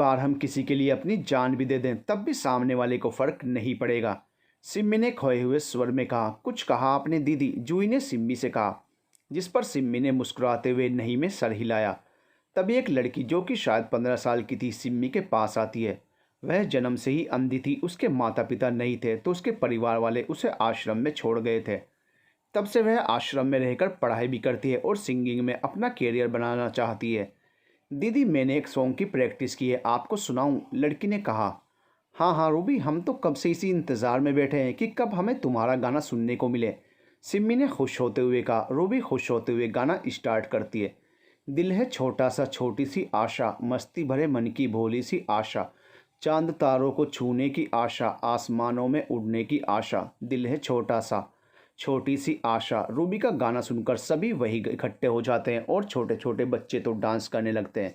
बार हम किसी के लिए अपनी जान भी दे दें तब भी सामने वाले को फर्क नहीं पड़ेगा। सिम्मी ने खोए हुए स्वर में कहा। कुछ कहा आपने दीदी? जूही ने सिम्मी से कहा, जिस पर सिम्मी ने मुस्कुराते हुए नहीं में सर हिलाया। तभी एक लड़की जो कि शायद 15 साल की थी सिम्मी के पास आती है। वह जन्म से ही अंधी थी, उसके माता पिता नहीं थे तो उसके परिवार वाले उसे आश्रम में छोड़ गए थे। तब से वह आश्रम में रहकर पढ़ाई भी करती है और सिंगिंग में अपना कैरियर बनाना चाहती है। दीदी मैंने एक सॉन्ग की प्रैक्टिस की है, आपको सुनाऊं? लड़की ने कहा। हाँ हाँ रूबी, हम तो कब से इसी इंतज़ार में बैठे हैं कि कब हमें तुम्हारा गाना सुनने को मिले। सिम्मी ने खुश होते हुए कहा। रूबी खुश होते हुए गाना स्टार्ट करती है। दिल है छोटा सा छोटी सी आशा, मस्ती भरे मन की भोली सी आशा, चांद तारों को छूने की आशा, आसमानों में उड़ने की आशा, दिल है छोटा सा छोटी सी आशा। रूबी का गाना सुनकर सभी वही इकट्ठे हो जाते हैं और छोटे छोटे बच्चे तो डांस करने लगते हैं।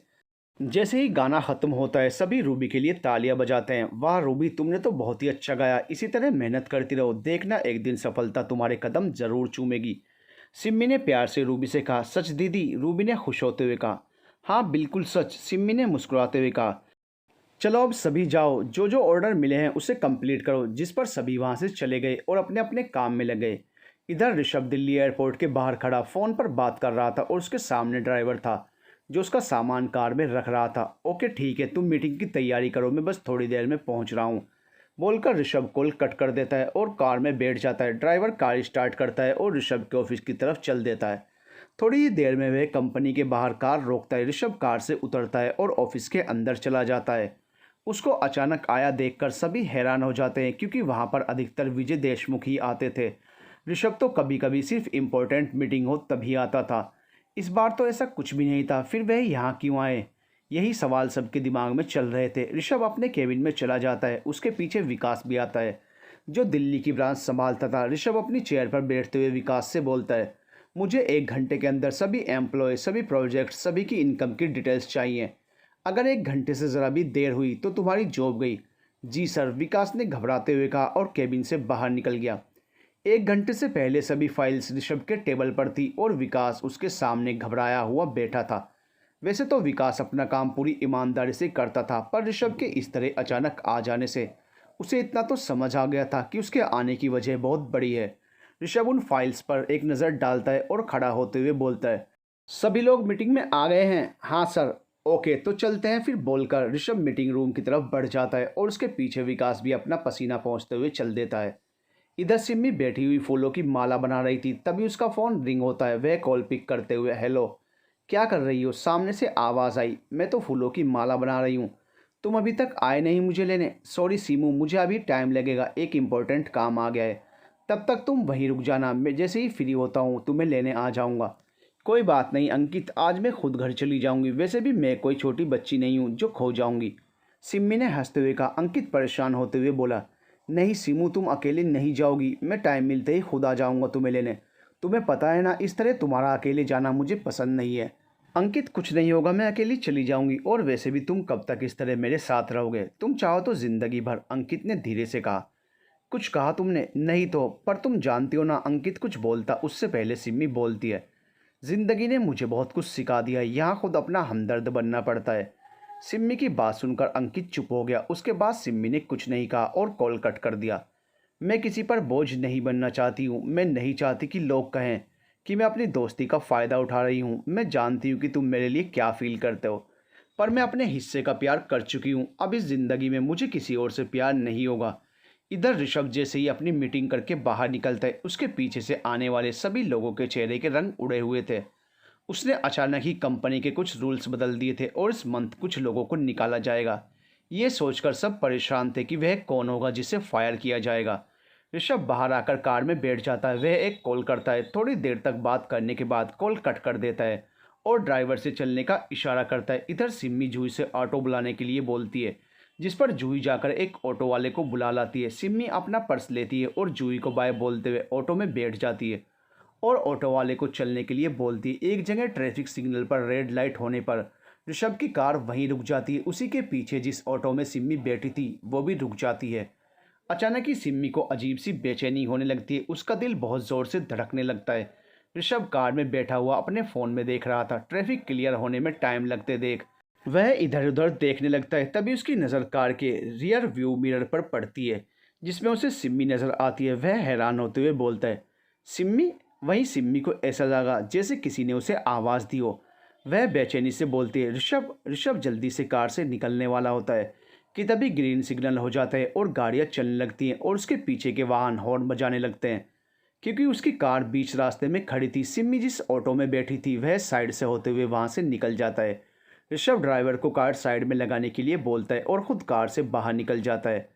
जैसे ही गाना ख़त्म होता है सभी रूबी के लिए तालियां बजाते हैं। वाह रूबी, तुमने तो बहुत ही अच्छा गाया, इसी तरह मेहनत करती रहो, देखना एक दिन सफलता तुम्हारे कदम ज़रूर चूमेगी। सिम्मी ने प्यार से रूबी से कहा। सच दीदी? रूबी ने खुश होते हुए कहा। हाँ बिल्कुल सच, सिम्मी ने मुस्कुराते हुए कहा। चलो अब सभी जाओ, जो जो ऑर्डर मिले हैं उसे कंप्लीट करो। जिस पर सभी वहाँ से चले गए और अपने अपने काम में लग गए। इधर ऋषभ दिल्ली एयरपोर्ट के बाहर खड़ा फ़ोन पर बात कर रहा था और उसके सामने ड्राइवर था जो उसका सामान कार में रख रहा था। ओके ठीक है, तुम मीटिंग की तैयारी करो, मैं बस थोड़ी देर में पहुँच रहा हूँ, बोलकर ऋषभ कॉल कट कर देता है और कार में बैठ जाता है। ड्राइवर कार स्टार्ट करता है और ऋषभ के ऑफिस की तरफ चल देता है। थोड़ी ही देर में वह कंपनी के बाहर कार रोकता है। ऋषभ कार से उतरता है और ऑफिस के अंदर चला जाता है। उसको अचानक आया देखकर सभी हैरान हो जाते हैं क्योंकि वहाँ पर अधिकतर विजय देशमुख ही आते थे। ऋषभ तो कभी कभी सिर्फ इम्पोर्टेंट मीटिंग हो तभी आता था। इस बार तो ऐसा कुछ भी नहीं था, फिर वह यहाँ क्यों आए? यही सवाल सबके दिमाग में चल रहे थे। ऋषभ अपने केबिन में चला जाता है। उसके पीछे विकास भी आता है जो दिल्ली की ब्रांच संभालता था। ऋषभ अपनी चेयर पर बैठते हुए विकास से बोलता है, मुझे 1 घंटे के अंदर सभी एम्प्लॉय, सभी प्रोजेक्ट, सभी की इनकम की डिटेल्स चाहिए। अगर 1 घंटे से ज़रा भी देर हुई तो तुम्हारी जॉब गई। जी सर, विकास ने घबराते हुए कहा और केबिन से बाहर निकल गया। 1 घंटे से पहले सभी फाइल्स ऋषभ के टेबल पर थी और विकास उसके सामने घबराया हुआ बैठा था। वैसे तो विकास अपना काम पूरी ईमानदारी से करता था, पर ऋषभ के इस तरह अचानक आ जाने से उसे इतना तो समझ आ गया था कि उसके आने की वजह बहुत बड़ी है। ऋषभ उन फाइल्स पर एक नज़र डालता है और खड़ा होते हुए बोलता है, सभी लोग मीटिंग में आ गए हैं? हाँ सर। ओके तो चलते हैं फिर, बोलकर ऋषभ मीटिंग रूम की तरफ बढ़ जाता है और उसके पीछे विकास भी अपना पसीना पोंछते हुए चल देता है। इधर सिम्मी बैठी हुई फूलों की माला बना रही थी, तभी उसका फ़ोन रिंग होता है। वह कॉल पिक करते हुए, हेलो, क्या कर रही हो? सामने से आवाज़ आई। मैं तो फूलों की माला बना रही हूँ, तुम अभी तक आए नहीं मुझे लेने? सॉरी सीमू, मुझे अभी टाइम लगेगा, एक इम्पोर्टेंट काम आ गया है। तब तक तुम वहीं रुक जाना, मैं जैसे ही फ्री होता हूँ तुम्हें लेने आ जाऊँगा। कोई बात नहीं अंकित, आज मैं खुद घर चली जाऊँगी, वैसे भी मैं कोई छोटी बच्ची नहीं हूँ जो खो जाऊँगी। सिम्मी ने हंसते हुए कहा। अंकित परेशान होते हुए बोला, नहीं सीमू, तुम अकेले नहीं जाओगी, मैं टाइम मिलते ही खुद आ जाऊँगा तुम्हें लेने। तुम्हें पता है ना, इस तरह तुम्हारा अकेले जाना मुझे पसंद नहीं है। अंकित कुछ नहीं होगा, मैं अकेली चली जाऊंगी, और वैसे भी तुम कब तक इस तरह मेरे साथ रहोगे? तुम चाहो तो ज़िंदगी भर, अंकित ने धीरे से कहा। कुछ कहा तुमने? नहीं तो, पर तुम जानती हो ना, अंकित कुछ बोलता उससे पहले सिम्मी बोलती है, ज़िंदगी ने मुझे बहुत कुछ सिखा दिया है, यहाँ खुद अपना हमदर्द बनना पड़ता है। सिम्मी की बात सुनकर अंकित चुप हो गया। उसके बाद सिम्मी ने कुछ नहीं कहा और कॉल कट कर दिया। मैं किसी पर बोझ नहीं बनना चाहती हूँ। मैं नहीं चाहती कि लोग कहें कि मैं अपनी दोस्ती का फ़ायदा उठा रही हूँ। मैं जानती हूँ कि तुम मेरे लिए क्या फ़ील करते हो, पर मैं अपने हिस्से का प्यार कर चुकी हूँ। अब इस ज़िंदगी में मुझे किसी और से प्यार नहीं होगा। इधर ऋषभ जैसे ही अपनी मीटिंग करके बाहर निकलता है, उसके पीछे से आने वाले सभी लोगों के चेहरे के रंग उड़े हुए थे। उसने अचानक ही कंपनी के कुछ रूल्स बदल दिए थे और इस मंथ कुछ लोगों को निकाला जाएगा। ये सोचकर सब परेशान थे कि वह कौन होगा जिसे फायर किया जाएगा। ऋषभ बाहर आकर कार में बैठ जाता है। वह एक कॉल करता है। थोड़ी देर तक बात करने के बाद कॉल कट कर देता है और ड्राइवर से चलने का इशारा करता है। इधर सिम्मी जूही से ऑटो बुलाने के लिए बोलती है, जिस पर जूही जाकर एक ऑटो वाले को बुला लाती है। सिम्मी अपना पर्स लेती है और जूही को बाय बोलते हुए ऑटो में बैठ जाती है और ऑटो वाले को चलने के लिए बोलती है। एक जगह ट्रैफिक सिग्नल पर रेड लाइट होने पर ऋषभ की कार वहीं रुक जाती है। उसी के पीछे जिस ऑटो में सिम्मी बैठी थी वो भी रुक जाती है। अचानक ही सिम्मी को अजीब सी बेचैनी होने लगती है। उसका दिल बहुत ज़ोर से धड़कने लगता है। ऋषभ कार में बैठा हुआ अपने फ़ोन में देख रहा था। ट्रैफिक क्लियर होने में टाइम लगते देख वह इधर उधर देखने लगता है। तभी उसकी नज़र कार के रियर व्यू मिरर पर पड़ती है, जिसमें उसे सिम्मी नज़र आती है। वह हैरान होते हुए बोलता है, सिम्मी। वहीं सिम्मी को ऐसा लगा जैसे किसी ने उसे आवाज़ दी हो। वह बेचैनी से बोलती है, ऋषभ। ऋषभ जल्दी से कार से निकलने वाला होता है कि तभी ग्रीन सिग्नल हो जाता है और गाड़ियाँ चलने लगती हैं और उसके पीछे के वाहन हॉर्न बजाने लगते हैं, क्योंकि उसकी कार बीच रास्ते में खड़ी थी। सिम्मी जिस ऑटो में बैठी थी वह साइड से होते हुए वहाँ से निकल जाता है। ऋषभ ड्राइवर को कार साइड में लगाने के लिए बोलता है और ख़ुद कार से बाहर निकल जाता है,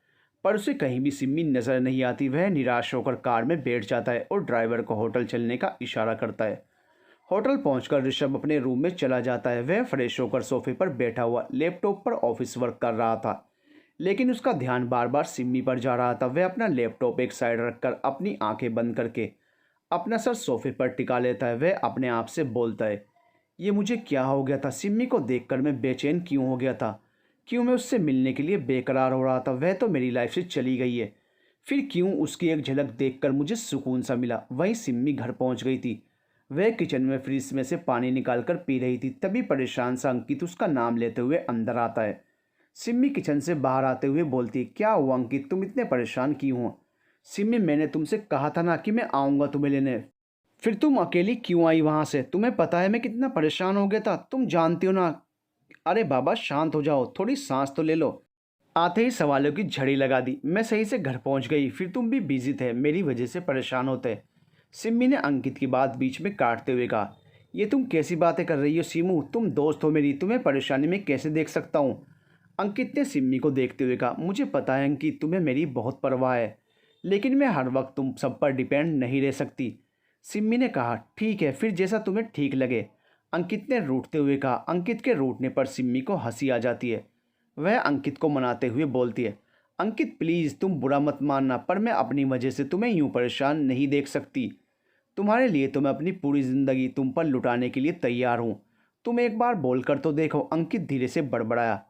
पर उसे कहीं भी सिम्मी नज़र नहीं आती। वह निराश होकर कार में बैठ जाता है और ड्राइवर को होटल चलने का इशारा करता है। होटल पहुंचकर ऋषभ अपने रूम में चला जाता है। वह फ्रेश होकर सोफे पर बैठा हुआ लैपटॉप पर ऑफिस वर्क कर रहा था, लेकिन उसका ध्यान बार बार सिम्मी पर जा रहा था। वह अपना लैपटॉप एक साइड रखकर अपनी आंखें बंद करके अपना सर सोफे पर टिका लेता है। वह अपने आप से बोलता है, ये मुझे क्या हो गया था? सिम्मी को देखकर मैं बेचैन क्यों हो गया था? क्यों मैं उससे मिलने के लिए बेकरार हो रहा था? वह तो मेरी लाइफ से चली गई है, फिर क्यों उसकी एक झलक देखकर मुझे सुकून सा मिला? वहीं सिम्मी घर पहुंच गई थी। वह किचन में फ्रिज में से पानी निकालकर पी रही थी। तभी परेशान सा अंकित उसका नाम लेते हुए अंदर आता है। सिम्मी किचन से बाहर आते हुए बोलती, क्या हुआ अंकित, तुम इतने परेशान क्यों हो? सिम्मी, मैंने तुमसे कहा था ना कि मैं आऊँगा तुम्हें लेने, फिर तुम अकेली क्यों आई वहाँ से? तुम्हें पता है मैं कितना परेशान हो गया था, तुम जानती हो ना। अरे बाबा शांत हो जाओ, थोड़ी सांस तो ले लो। आते ही सवालों की झड़ी लगा दी। मैं सही से घर पहुँच गई, फिर तुम भी बिजी थे, मेरी वजह से परेशान होते। सिम्मी ने अंकित की बात बीच में काटते हुए कहा, ये तुम कैसी बातें कर रही हो सीमू? तुम दोस्त हो मेरी, तुम्हें परेशानी में कैसे देख सकता हूँ? अंकित ने सिम्मी को देखते हुए कहा, मुझे पता है अंकित, तुम्हें मेरी बहुत परवाह है, लेकिन मैं हर वक्त तुम सब पर डिपेंड नहीं रह सकती। सिम्मी ने कहा, ठीक है, फिर जैसा तुम्हें ठीक लगे। अंकित ने रूठते हुए कहा। अंकित के रूठने पर सिम्मी को हंसी आ जाती है। वह अंकित को मनाते हुए बोलती है, अंकित प्लीज़ तुम बुरा मत मानना, पर मैं अपनी वजह से तुम्हें यूं परेशान नहीं देख सकती। तुम्हारे लिए तो मैं अपनी पूरी ज़िंदगी तुम पर लुटाने के लिए तैयार हूँ। तुम एक बार बोल कर तो देखो। अंकित धीरे से बड़बड़ाया,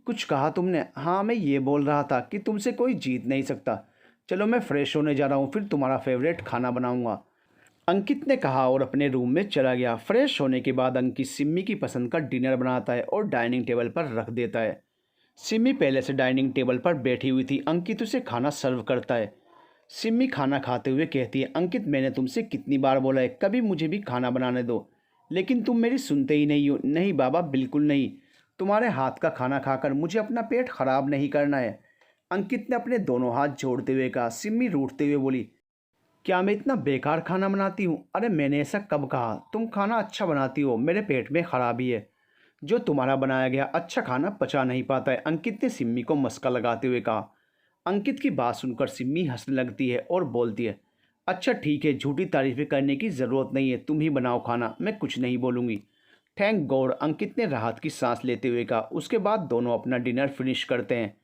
कुछ कहा तुमने? हाँ, मैं ये बोल रहा था कि तुमसे कोई जीत नहीं सकता। चलो मैं फ़्रेश होने जा रहा हूँ, फिर तुम्हारा फेवरेट खाना बनाऊँगा, अंकित ने कहा और अपने रूम में चला गया। फ्रेश होने के बाद अंकित सिम्मी की पसंद का डिनर बनाता है और डाइनिंग टेबल पर रख देता है। सिम्मी पहले से डाइनिंग टेबल पर बैठी हुई थी। अंकित उसे खाना सर्व करता है। सिम्मी खाना खाते हुए कहती है, अंकित मैंने तुमसे कितनी बार बोला है कभी मुझे भी खाना बनाने दो, लेकिन तुम मेरी सुनते ही नहीं हो। नहीं बाबा, बिल्कुल नहीं, तुम्हारे हाथ का खाना खाकर मुझे अपना पेट खराब नहीं करना है, अंकित ने अपने दोनों हाथ जोड़ते हुए कहा। सिम्मी रूठते हुए बोली, क्या मैं इतना बेकार खाना बनाती हूँ? अरे मैंने ऐसा कब कहा? तुम खाना अच्छा बनाती हो, मेरे पेट में खराबी है। जो तुम्हारा बनाया गया अच्छा खाना पचा नहीं पाता है, अंकित ने सिम्मी को मस्का लगाते हुए कहा। अंकित की बात सुनकर सिम्मी हंसने लगती है और बोलती है, अच्छा ठीक है, झूठी तारीफें करने की ज़रूरत नहीं है, तुम ही बनाओ खाना, मैं कुछ नहीं बोलूँगी। थैंक गॉड, अंकित ने राहत की सांस लेते हुए कहा। उसके बाद दोनों अपना डिनर फिनिश करते हैं।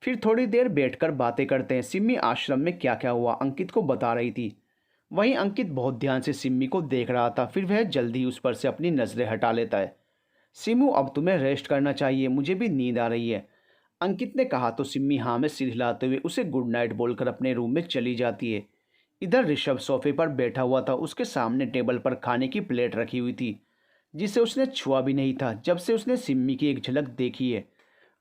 फिर थोड़ी देर बैठकर बातें करते हैं। सिम्मी आश्रम में क्या क्या हुआ अंकित को बता रही थी। वहीं अंकित बहुत ध्यान से सिम्मी को देख रहा था। फिर वह जल्दी उस पर से अपनी नज़रें हटा लेता है। सिमू, अब तुम्हें रेस्ट करना चाहिए, मुझे भी नींद आ रही है, अंकित ने कहा तो सिम्मी हाँ में सिर हिलाते हुए उसे गुड नाइट बोलकर अपने रूम में चली जाती है। इधर ऋषभ सोफे पर बैठा हुआ था। उसके सामने टेबल पर खाने की प्लेट रखी हुई थी, जिसे उसने छुआ भी नहीं था जब से उसने सिम्मी की एक झलक देखी है।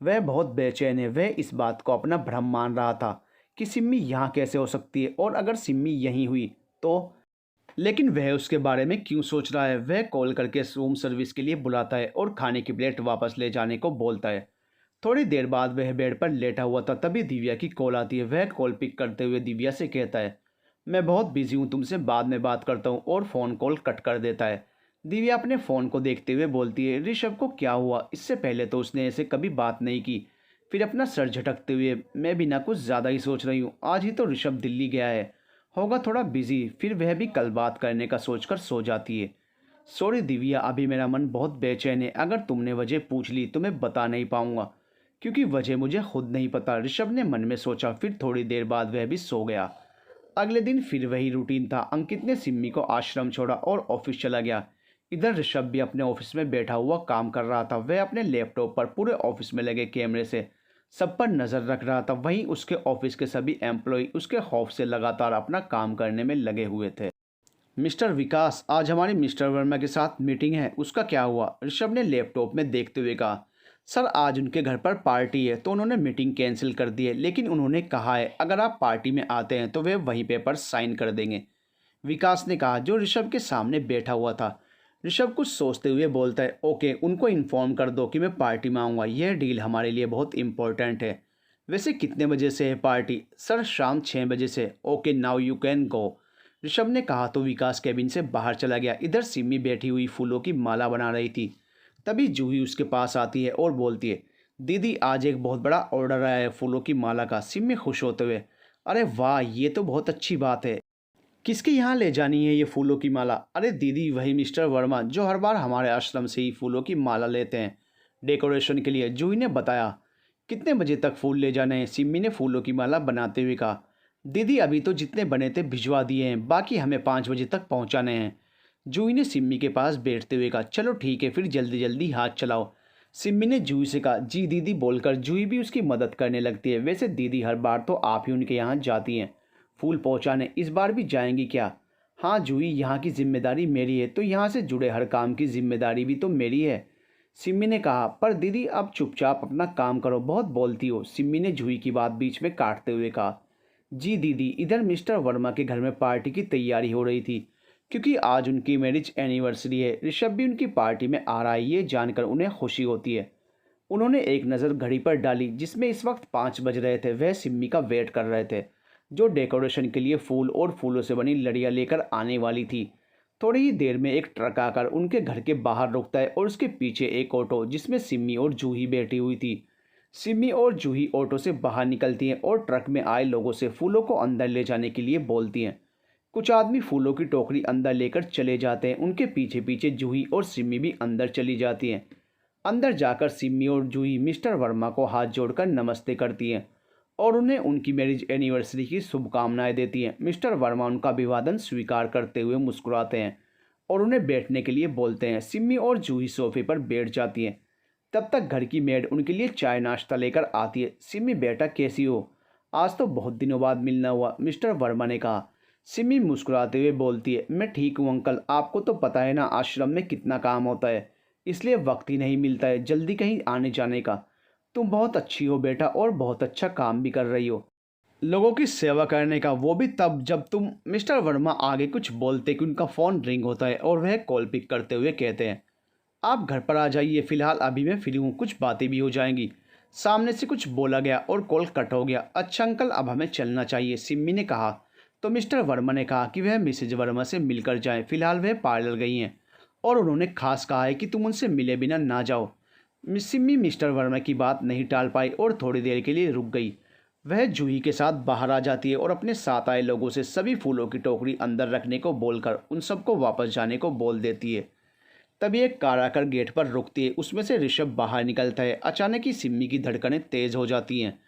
वह बहुत बेचैन है। वह इस बात को अपना भ्रम मान रहा था कि सिम्मी यहाँ कैसे हो सकती है, और अगर सिम्मी यहीं हुई तो। लेकिन वह उसके बारे में क्यों सोच रहा है? वह कॉल करके रूम सर्विस के लिए बुलाता है और खाने की प्लेट वापस ले जाने को बोलता है। थोड़ी देर बाद वह बेड पर लेटा हुआ था, तभी दिव्या की कॉल आती है। वह कॉल पिक करते हुए दिव्या से कहता है, मैं बहुत बिजी हूँ, तुमसे बाद में बात करता हूँ, और फ़ोन कॉल कट कर देता है। दिव्या अपने फ़ोन को देखते हुए बोलती है, ऋषभ को क्या हुआ? इससे पहले तो उसने ऐसे कभी बात नहीं की। फिर अपना सर झटकते हुए, मैं भी ना कुछ ज़्यादा ही सोच रही हूँ, आज ही तो ऋषभ दिल्ली गया है, होगा थोड़ा बिजी, फिर वह भी कल बात करने का सोचकर सो जाती है। सॉरी दिव्या, अभी मेरा मन बहुत बेचैन है, अगर तुमने वजह पूछ ली तो मैं बता नहीं पाऊंगा, क्योंकि वजह मुझे खुद नहीं पता, ऋषभ ने मन में सोचा। फिर थोड़ी देर बाद वह भी सो गया। अगले दिन फिर वही रूटीन था। अंकित ने सिम्मी को आश्रम छोड़ा और ऑफिस चला गया। इधर ऋषभ भी अपने ऑफिस में बैठा हुआ काम कर रहा था। वह अपने लैपटॉप पर पूरे ऑफिस में लगे कैमरे से सब पर नज़र रख रहा था। वहीं उसके ऑफिस के सभी एम्प्लॉय उसके खौफ से लगातार अपना काम करने में लगे हुए थे। मिस्टर विकास, आज हमारी मिस्टर वर्मा के साथ मीटिंग है, उसका क्या हुआ? ऋषभ ने लैपटॉप में देखते हुए कहा। सर आज उनके घर पर पार्टी है तो उन्होंने मीटिंग कैंसिल कर दी है, लेकिन उन्होंने कहा है अगर आप पार्टी में आते हैं तो वे वहीं पेपर साइन कर देंगे, विकास ने कहा जो ऋषभ के सामने बैठा हुआ था। ऋषभ कुछ सोचते हुए बोलता है ओके, उनको इन्फॉर्म कर दो कि मैं पार्टी में आऊँगा, यह डील हमारे लिए बहुत इंपॉर्टेंट है। वैसे कितने बजे से है पार्टी? सर शाम 6 बजे से। Okay now you can go, Rishabh ने कहा तो विकास कैबिन से बाहर चला गया। इधर सिमी बैठी हुई फूलों की माला बना रही थी। तभी जूही उसके पास आती है और बोलती है दीदी आज एक बहुत बड़ा ऑर्डर आया है फूलों की माला का। सिमी खुश होते हुए अरे वाह ये तो बहुत अच्छी बात है, किसके यहाँ ले जानी है ये फूलों की माला? अरे दीदी वही मिस्टर वर्मा जो हर बार हमारे आश्रम से ही फूलों की माला लेते हैं डेकोरेशन के लिए, जूही ने बताया। कितने बजे तक फूल ले जाने हैं? सिमी ने फूलों की माला बनाते हुए कहा। दीदी अभी तो जितने बने थे भिजवा दिए हैं, बाकी हमें 5 बजे तक पहुंचाने हैं। जूही ने सिम्मी के पास बैठते हुए कहा चलो ठीक है फिर जल्दी जल्दी हाथ चलाओ। सिम्मी ने जूही से कहा जी दीदी बोलकर जूही भी उसकी मदद करने लगती है। वैसे दीदी हर बार तो आप ही उनके यहाँ जाती हैं फूल पहुँचाने, इस बार भी जाएंगी क्या? हाँ जूही यहाँ की जिम्मेदारी मेरी है तो यहाँ से जुड़े हर काम की जिम्मेदारी भी तो मेरी है, सिम्मी ने कहा। पर दीदी अब चुपचाप अपना काम करो, बहुत बोलती हो, सिम्मी ने जूही की बात बीच में काटते हुए कहा। जी दीदी। इधर मिस्टर वर्मा के घर में पार्टी की तैयारी हो रही थी क्योंकि आज उनकी मैरिज एनिवर्सरी है। ऋषभ भी उनकी पार्टी में आ रहा है, ये जानकर उन्हें खुशी होती है। उन्होंने एक नज़र घड़ी पर डाली जिसमें इस वक्त 5 बज रहे थे। वह सिम्मी का वेट कर रहे थे जो डेकोरेशन के लिए फूल और फूलों से बनी लड़ियाँ लेकर आने वाली थी। थोड़ी ही देर में एक ट्रक आकर उनके घर के बाहर रुकता है और उसके पीछे एक ऑटो जिसमें सिम्मी और जूही बैठी हुई थी। सिम्मी और जूही ऑटो से बाहर निकलती हैं और ट्रक में आए लोगों से फूलों को अंदर ले जाने के लिए बोलती हैं। कुछ आदमी फूलों की टोकरी अंदर लेकर चले जाते हैं। उनके पीछे पीछे जूही और सिम्मी भी अंदर चली जाती हैं। अंदर जाकर सिम्मी और जूही मिस्टर वर्मा को हाथ जोड़कर नमस्ते करती हैं और उन्हें उनकी मैरिज एनिवर्सरी की शुभकामनाएं देती हैं। मिस्टर वर्मा उनका अभिवादन स्वीकार करते हुए मुस्कुराते हैं और उन्हें बैठने के लिए बोलते हैं। सिम्मी और जूही सोफे पर बैठ जाती हैं। तब तक घर की मेड उनके लिए चाय नाश्ता लेकर आती है। सिम्मी बेटा कैसी हो? आज तो बहुत दिनों बाद मिलना हुआ, मिस्टर वर्मा ने कहा। सिम्मी मुस्कुराते हुए बोलती है मैं ठीक हूँ अंकल, आपको तो पता है ना आश्रम में कितना काम होता है, इसलिए वक्त ही नहीं मिलता है जल्दी कहीं आने जाने का। तुम बहुत अच्छी हो बेटा और बहुत अच्छा काम भी कर रही हो, लोगों की सेवा करने का, वो भी तब जब तुम। मिस्टर वर्मा आगे कुछ बोलते कि उनका फ़ोन रिंग होता है और वह कॉल पिक करते हुए कहते हैं आप घर पर आ जाइए, फ़िलहाल अभी मैं फ्री हूँ, कुछ बातें भी हो जाएंगी। सामने से कुछ बोला गया और कॉल कट हो गया। अच्छा अंकल अब हमें चलना चाहिए, सिम्मी ने कहा। तो मिस्टर वर्मा ने कहा कि वह मिसेज वर्मा से मिलकर जाएं, फ़िलहाल वह पार्लर गई हैं और उन्होंने खास कहा है कि तुम उनसे मिले बिना ना जाओ। सिम्मी मिस्टर वर्मा की बात नहीं टाल पाई और थोड़ी देर के लिए रुक गई। वह जूही के साथ बाहर आ जाती है और अपने साथ आए लोगों से सभी फूलों की टोकरी अंदर रखने को बोलकर उन सबको वापस जाने को बोल देती है। तभी एक कार आकर गेट पर रुकती है, उसमें से ऋषभ बाहर निकलता है। अचानक ही सिम्मी की धड़कनें तेज हो जाती हैं,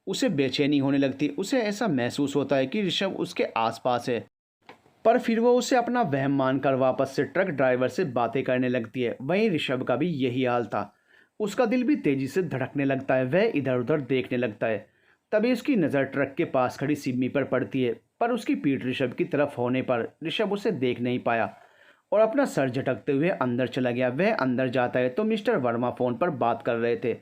उसे बेचैनी होने लगती। उसे ऐसा महसूस होता है कि ऋषभ उसके आसपास है, पर फिर वो उसे अपना वहम मानकर वापस से ट्रक ड्राइवर से बातें करने लगती है। वहीं ऋषभ का भी यही हाल था, उसका दिल भी तेजी से धड़कने लगता है। वह इधर उधर देखने लगता है। तभी उसकी नज़र ट्रक के पास खड़ी सिम्मी पर पड़ती है, पर उसकी पीठ ऋषभ की तरफ होने पर ऋषभ उसे देख नहीं पाया और अपना सर झटकते हुए अंदर चला गया। वह अंदर जाता है तो मिस्टर वर्मा फ़ोन पर बात कर रहे थे।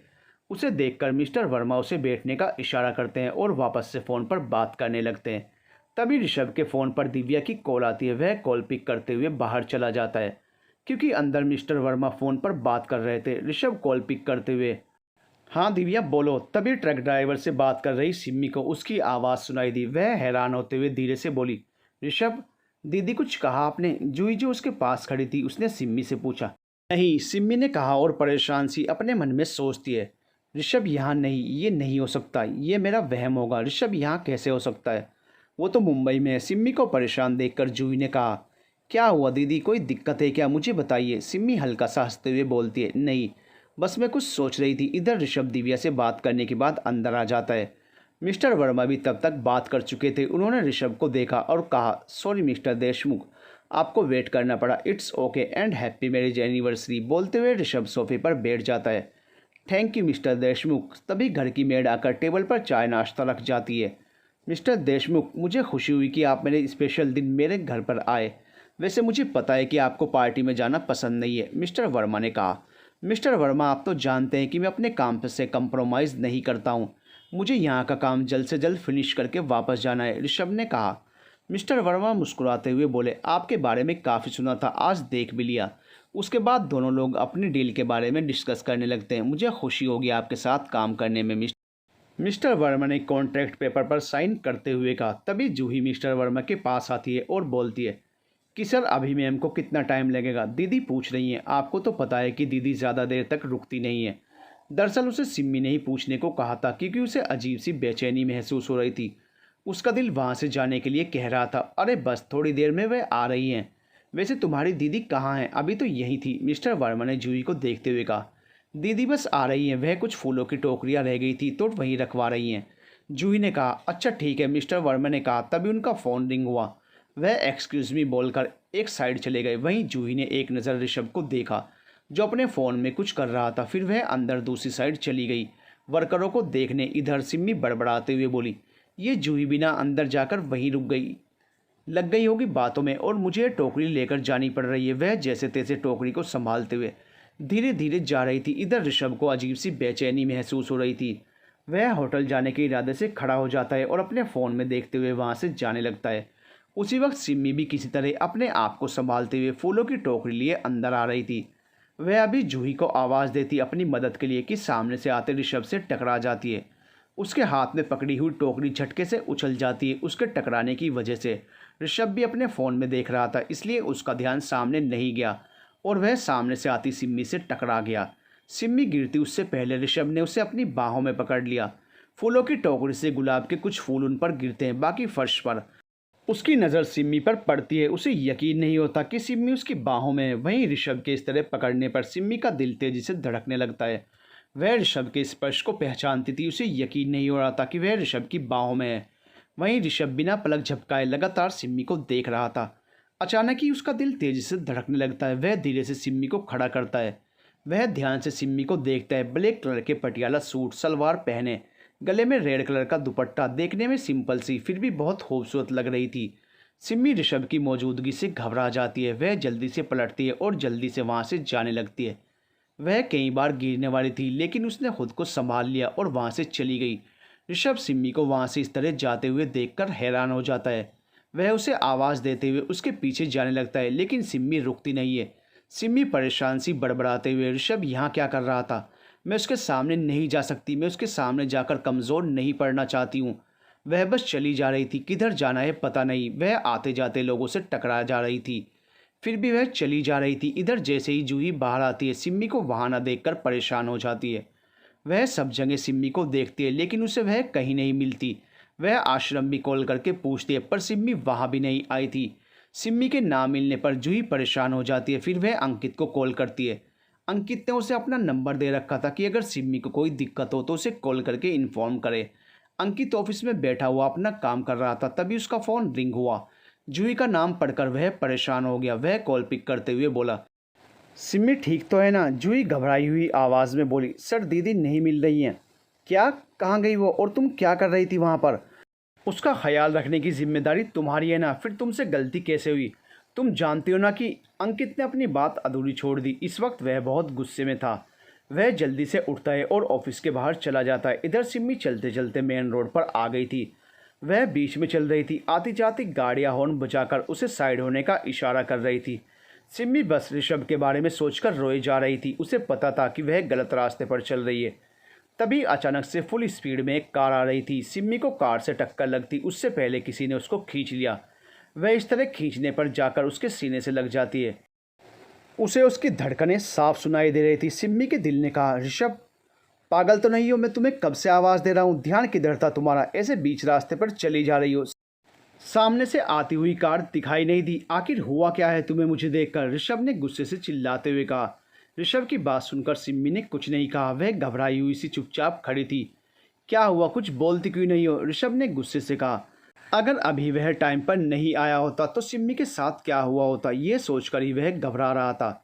उसे देखकर मिस्टर वर्मा उसे बैठने का इशारा करते हैं और वापस से फ़ोन पर बात करने लगते हैं। तभी ऋषभ के फ़ोन पर दिव्या की कॉल आती है। वह कॉल पिक करते हुए बाहर चला जाता है क्योंकि अंदर मिस्टर वर्मा फ़ोन पर बात कर रहे थे। ऋषभ कॉल पिक करते हुए हाँ दिव्या बोलो। तभी ट्रक ड्राइवर से बात कर रही सिम्मी को उसकी आवाज़ सुनाई दी। वह हैरान होते हुए धीरे से बोली ऋषभ दीदी कुछ कहा आपने? जूही जो उसके पास खड़ी थी उसने सिम्मी से पूछा। नहीं, सिम्मी ने कहा और परेशान सी अपने मन में सोचती है ऋषभ यहाँ नहीं, ये नहीं हो सकता, ये मेरा वहम होगा, ऋषभ यहाँ कैसे हो सकता है, वो तो मुंबई में है। सिम्मी को परेशान देखकर जूही ने कहा क्या हुआ दीदी, कोई दिक्कत है क्या, मुझे बताइए। सिम्मी हल्का सा हंसते हुए बोलती है नहीं, बस मैं कुछ सोच रही थी। इधर ऋषभ दिव्या से बात करने के बाद अंदर आ जाता है। मिस्टर वर्मा भी तब तक बात कर चुके थे। उन्होंने ऋषभ को देखा और कहा सॉरी मिस्टर देशमुख, आपको वेट करना पड़ा, it's okay and happy marriage anniversary. बोलते हुए ऋषभ सोफे पर बैठ जाता है। Thank you mister Deshmukh. तभी घर की मेड आकर टेबल पर चाय नाश्ता रख जाती है। मिस्टर देशमुख, मुझे खुशी हुई कि आप मेरे स्पेशल दिन मेरे घर पर आए। वैसे मुझे पता है कि आपको पार्टी में जाना पसंद नहीं है, मिस्टर वर्मा ने कहा। मिस्टर वर्मा, आप तो जानते हैं कि मैं अपने काम से कंप्रोमाइज़ नहीं करता हूँ। मुझे यहाँ का काम जल्द से जल्द फिनिश करके वापस जाना है, ऋषभ ने कहा। मिस्टर वर्मा मुस्कुराते हुए बोले, आपके बारे में काफ़ी सुना था, आज देख भी लिया। उसके बाद दोनों लोग अपनी डील के बारे में डिस्कस करने लगते हैं। मुझे खुशी होगी आपके साथ काम करने में, मिस्टर वर्मा ने कॉन्ट्रैक्ट पेपर पर साइन करते हुए कहा। तभी जूही मिस्टर वर्मा के पास आती है और बोलती है कि सर, अभी मैम को कितना टाइम लगेगा? दीदी पूछ रही हैं। आपको तो पता है कि दीदी ज़्यादा देर तक रुकती नहीं है। दरअसल उसे सिम्मी ने ही पूछने को कहा था, क्योंकि उसे अजीब सी बेचैनी महसूस हो रही थी। उसका दिल वहाँ से जाने के लिए कह रहा था, अरे बस थोड़ी देर में वह आ रही हैं। वैसे तुम्हारी दीदी कहाँ हैं? अभी तो यही थी, मिस्टर वर्मा ने जूही को देखते हुए कहा। दीदी बस आ रही हैं, वह कुछ फूलों की टोकरियाँ रह गई थी तो वहीं रखवा रही हैं। जूही ने कहा। अच्छा ठीक है, मिस्टर वर्मा ने कहा। तभी उनका फ़ोन रिंग हुआ। वह एक्सक्यूज़ मी बोलकर एक साइड चले गए। वहीं जूही ने एक नज़र ऋषभ को देखा, जो अपने फ़ोन में कुछ कर रहा था। फिर वह अंदर दूसरी साइड चली गई, वर्करों को देखने। इधर सिम्मी बड़बड़ाते हुए बोली, ये जूही बिना अंदर जाकर वहीं रुक गई, लग गई होगी बातों में, और मुझे टोकरी लेकर जानी पड़ रही है। वह जैसे तैसे टोकरी को संभालते हुए धीरे धीरे जा रही थी। इधर ऋषभ को अजीब सी बेचैनी महसूस हो रही थी। वह होटल जाने के इरादे से खड़ा हो जाता है और अपने फ़ोन में देखते हुए वहाँ से जाने लगता है। उसी वक्त सिम्मी भी किसी तरह अपने आप को संभालते हुए फूलों की टोकरी लिए अंदर आ रही थी। वह अभी जूही को आवाज़ देती अपनी मदद के लिए कि सामने से आते ऋषभ से टकरा जाती है। उसके हाथ में पकड़ी हुई टोकरी झटके से उछल जाती है। उसके टकराने की वजह से ऋषभ भी अपने फ़ोन में देख रहा था, इसलिए उसका ध्यान सामने नहीं गया और वह सामने से आती सिम्मी से टकरा गया। सिम्मी गिरती उससे पहले ऋषभ ने उसे अपनी बाहों में पकड़ लिया। फूलों की टोकरी से गुलाब के कुछ फूल उन पर गिरते हैं, बाकी फर्श पर। उसकी नज़र सिम्मी पर पड़ती है। उसे यकीन नहीं होता कि सिम्मी उसकी बाहों में है। वहीं ऋषभ के इस तरह पकड़ने पर सिम्मी का दिल तेजी से धड़कने लगता है। वह ऋषभ के स्पर्श को पहचानती थी। उसे यकीन नहीं हो रहा था कि वह ऋषभ की बाहों में है। वहीं ऋषभ बिना पलक झपकाए लगातार सिम्मी को देख रहा था। अचानक ही उसका दिल तेजी से धड़कने लगता है। वह धीरे से सिम्मी को खड़ा करता है। वह ध्यान से सिम्मी को देखता है। ब्लैक कलर के पटियाला सूट सलवार पहने, गले में रेड कलर का दुपट्टा, देखने में सिंपल सी फिर भी बहुत खूबसूरत लग रही थी। सिम्मी ऋषभ की मौजूदगी से घबरा जाती है। वह जल्दी से पलटती है और जल्दी से वहाँ से जाने लगती है। वह कई बार गिरने वाली थी, लेकिन उसने खुद को संभाल लिया और वहाँ से चली गई। ऋषभ सिम्मी को वहाँ से इस तरह जाते हुए देखकर हैरान हो जाता है। वह उसे आवाज़ देते हुए उसके पीछे जाने लगता है, लेकिन सिम्मी रुकती नहीं है। सिम्मी परेशान सी बड़बड़ाते हुए, ऋषभ यहाँ क्या कर रहा था? मैं उसके सामने नहीं जा सकती, मैं उसके सामने जाकर कमज़ोर नहीं पड़ना चाहती हूँ। वह बस चली जा रही थी, किधर जाना है पता नहीं। वह आते जाते लोगों से टकरा जा रही थी, फिर भी वह चली जा रही थी। इधर जैसे ही जूही बाहर आती है, सिम्मी को वहाँ न देखकर परेशान हो जाती है। वह सब जगह सिम्मी को देखती है, लेकिन उसे वह कहीं नहीं मिलती। वह आश्रम भी कॉल करके पूछती है, पर सिम्मी वहाँ भी नहीं आई थी। सिम्मी के ना मिलने पर जूही परेशान हो जाती है। फिर वह अंकित को कॉल करती है। अंकित ने उसे अपना नंबर दे रखा था कि अगर सिम्मी को कोई दिक्कत हो तो उसे कॉल करके इन्फॉर्म करे। अंकित ऑफिस में बैठा हुआ अपना काम कर रहा था, तभी उसका फ़ोन रिंग हुआ। जूही का नाम पढ़कर वह परेशान हो गया। वह कॉल पिक करते हुए बोला, सिम्मी ठीक तो है ना? जूही घबराई हुई आवाज़ में बोली, सर दीदी नहीं मिल रही हैं। क्या? कहाँ गई वो? और तुम क्या कर रही थी वहाँ पर? उसका ख्याल रखने की जिम्मेदारी तुम्हारी है ना, फिर तुमसे गलती कैसे हुई? तुम जानती हो ना कि अंकित ने अपनी बात अधूरी छोड़ दी। इस वक्त वह बहुत गुस्से में था। वह जल्दी से उठता है और ऑफिस के बाहर चला जाता है। इधर सिम्मी चलते चलते मेन रोड पर आ गई थी। वह बीच में चल रही थी। आती जाती गाड़ियाँ हॉर्न बजाकर उसे साइड होने का इशारा कर रही थी। सिम्मी बस ऋषभ के बारे में सोचकर रोए जा रही थी। उसे पता था कि वह गलत रास्ते पर चल रही है। तभी अचानक से फुल स्पीड में एक कार आ रही थी। सिम्मी को कार से टक्कर लगती उससे पहले किसी ने उसको खींच लिया। वह इस तरह खींचने पर जाकर उसके सीने से लग जाती है। उसे उसकी धड़कनें साफ सुनाई दे रही थी। सिम्मी के दिल ने कहा, ऋषभ पागल तो नहीं हो? मैं तुम्हें कब से आवाज़ दे रहा हूँ, ध्यान किधर था तुम्हारा? ऐसे बीच रास्ते पर चली जा रही हो। सामने से आती हुई कार दिखाई नहीं दी। आखिर हुआ क्या है तुम्हें मुझे देखकर? ऋषभ ने गुस्से से चिल्लाते हुए कहा। ऋषभ की बात सुनकर सिम्मी ने कुछ नहीं कहा। वह घबराई हुई सी चुपचाप खड़ी थी। क्या हुआ, कुछ बोलती क्यों नहीं हो? ऋषभ ने गुस्से से कहा। अगर अभी वह टाइम पर नहीं आया होता तो सिम्मी के साथ क्या हुआ होता, ये सोचकर ही वह घबरा रहा था।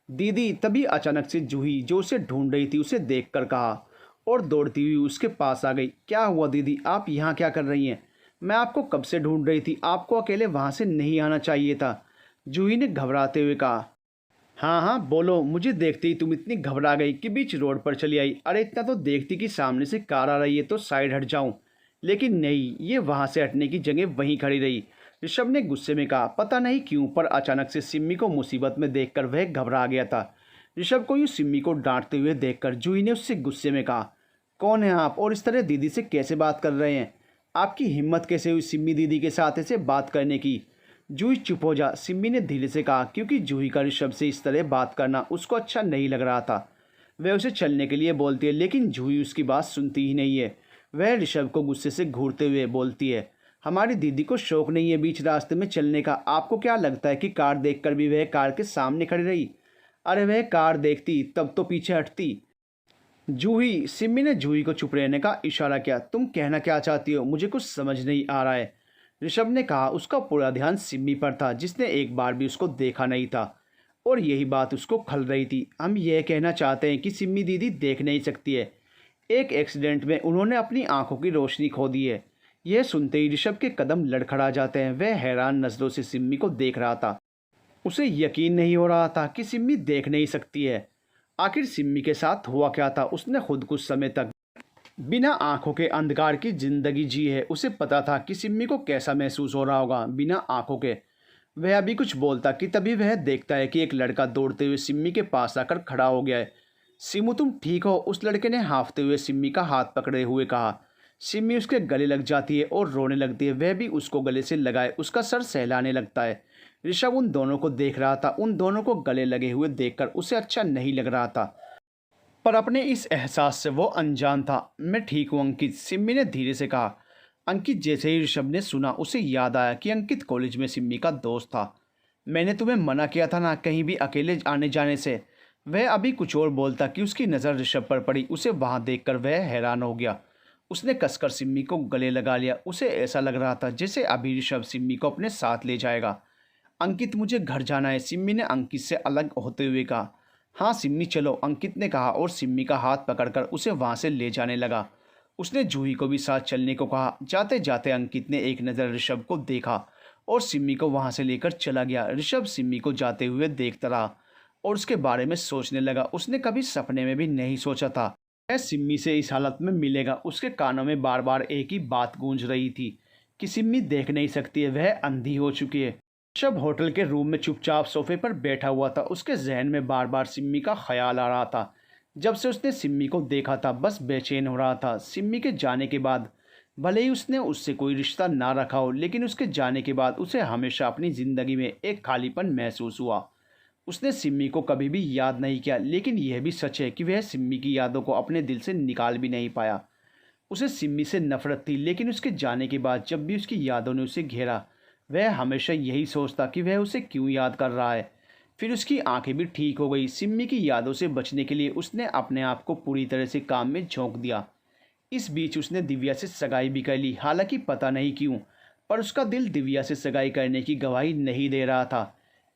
दीदी! तभी अचानक से जूही, जो उसे ढूंढ रही थी, उसे देखकर कहा और दौड़ती हुई उसके पास आ गई। क्या हुआ दीदी, आप यहाँ क्या कर रही हैं? मैं आपको कब से ढूंढ रही थी, आपको अकेले वहाँ से नहीं आना चाहिए था, जूही ने घबराते हुए कहा। हाँ हाँ बोलो। मुझे देखते ही तुम इतनी घबरा गई कि बीच रोड पर चली आई। अरे इतना तो देखती कि सामने से कार आ रही है तो साइड हट जाऊं, लेकिन नहीं, ये वहां से हटने की जगह वहीं खड़ी रही। ऋषभ ने गुस्से में कहा। पता नहीं क्यों पर अचानक से सिम्मी को मुसीबत में देखकर वह घबरा गया था। ऋषभ को यूँ सिम्मी को डांटते हुए देखकर जूही ने उससे गुस्से में कहा, कौन है आप और इस तरह दीदी से कैसे बात कर रहे हैं? आपकी हिम्मत कैसे हुई सिम्मी दीदी के साथ ऐसे बात करने की? जूही चुप हो जा, सिम्मी ने धीरे से कहा, क्योंकि जूही का ऋषभ से इस तरह बात करना उसको अच्छा नहीं लग रहा था। वह उसे चलने के लिए बोलती है लेकिन जूही उसकी बात सुनती ही नहीं है। वह ऋषभ को गुस्से से घूरते हुए बोलती है, हमारी दीदी को शौक नहीं है बीच रास्ते में चलने का। आपको क्या लगता है कि कार देखकर भी वह कार के सामने खड़ी रही? अरे वह कार देखती तब तो पीछे हटती। जूही, सिम्मी ने जूही को चुप रहने का इशारा किया। तुम कहना क्या चाहती हो? मुझे कुछ समझ नहीं आ रहा है, ऋषभ ने कहा। उसका पूरा ध्यान सिम्मी पर था जिसने एक बार भी उसको देखा नहीं था और यही बात उसको खल रही थी। हम यह कहना चाहते हैं कि सिम्मी दीदी देख नहीं सकती है। एक एक्सीडेंट में उन्होंने अपनी आंखों की रोशनी खो दी है। यह सुनते ही ऋषभ के कदम लड़खड़ा जाते हैं। वह हैरान नजरों से सिम्मी को देख रहा था। उसे यकीन नहीं हो रहा था कि सिम्मी देख नहीं सकती है। आखिर सिम्मी के साथ हुआ क्या था? उसने खुद कुछ समय तक बिना आंखों के अंधकार की जिंदगी जी है। उसे पता था कि सिम्मी को कैसा महसूस हो रहा होगा बिना आंखों के। वह अभी कुछ बोलता कि तभी वह देखता है कि एक लड़का दौड़ते हुए सिम्मी के पास आकर खड़ा हो गया है। सिमू, तुम ठीक हो? उस लड़के ने हाँफते हुए सिम्मी का हाथ पकड़े हुए कहा। सिम्मी उसके गले लग जाती है और रोने लगती है। वह भी उसको गले से लगाए उसका सर सहलाने लगता है। ऋषभ उन दोनों को देख रहा था। उन दोनों को गले लगे हुए देखकर उसे अच्छा नहीं लग रहा था, पर अपने इस एहसास से वो अनजान था। मैं ठीक हूँ अंकित, सिम्मी ने धीरे से कहा। अंकित जैसे ही ऋषभ ने सुना उसे याद आया कि अंकित कॉलेज में सिम्मी का दोस्त था। मैंने तुम्हें मना किया था ना कहीं भी अकेले आने जाने से। वह अभी कुछ और बोलता कि उसकी नज़र ऋषभ पर पड़ी। उसे वहाँ देखकर वह हैरान हो गया। उसने कसकर सिम्मी को गले लगा लिया। उसे ऐसा लग रहा था जैसे अभी ऋषभ सिम्मी को अपने साथ ले जाएगा। अंकित, मुझे घर जाना है, सिम्मी ने अंकित से अलग होते हुए कहा। हाँ सिम्मी चलो, अंकित ने कहा और सिम्मी का हाथ पकड़कर उसे वहाँ से ले जाने लगा। उसने जूही को भी साथ चलने को कहा। जाते जाते अंकित ने एक नज़र ऋषभ को देखा और सिम्मी को वहाँ से लेकर चला गया। ऋषभ सिम्मी को जाते हुए देखता रहा और उसके बारे में सोचने लगा। उसने कभी सपने में भी नहीं सोचा था वह सिम्मी से इस हालत में मिलेगा। उसके कानों में बार बार एक ही बात गूंज रही थी कि सिम्मी देख नहीं सकती है, वह अंधी हो चुकी है। ऋषभ होटल के रूम में चुपचाप सोफे पर बैठा हुआ था। उसके जहन में बार बार सिम्मी का ख्याल आ रहा था। जब से उसने सिम्मी को देखा था बस बेचैन हो रहा था। सिम्मी के जाने के बाद भले ही उसने उससे कोई रिश्ता ना रखा हो, लेकिन उसके जाने के बाद उसे हमेशा अपनी ज़िंदगी में एक खालीपन महसूस हुआ। उसने सिम्मी को कभी भी याद नहीं किया, लेकिन यह भी सच है कि वह सिम्मी की यादों को अपने दिल से निकाल भी नहीं पाया। उसे सिम्मी से नफरत थी, लेकिन उसके जाने के बाद जब भी उसकी यादों ने उसे घेरा वह हमेशा यही सोचता कि वह उसे क्यों याद कर रहा है। फिर उसकी आंखें भी ठीक हो गई। सिम्मी की यादों से बचने के लिए उसने अपने आप को पूरी तरह से काम में झोंक दिया। इस बीच उसने दिव्या से सगाई भी कर ली। हालांकि पता नहीं क्यों पर उसका दिल दिव्या से सगाई करने की गवाही नहीं दे रहा था।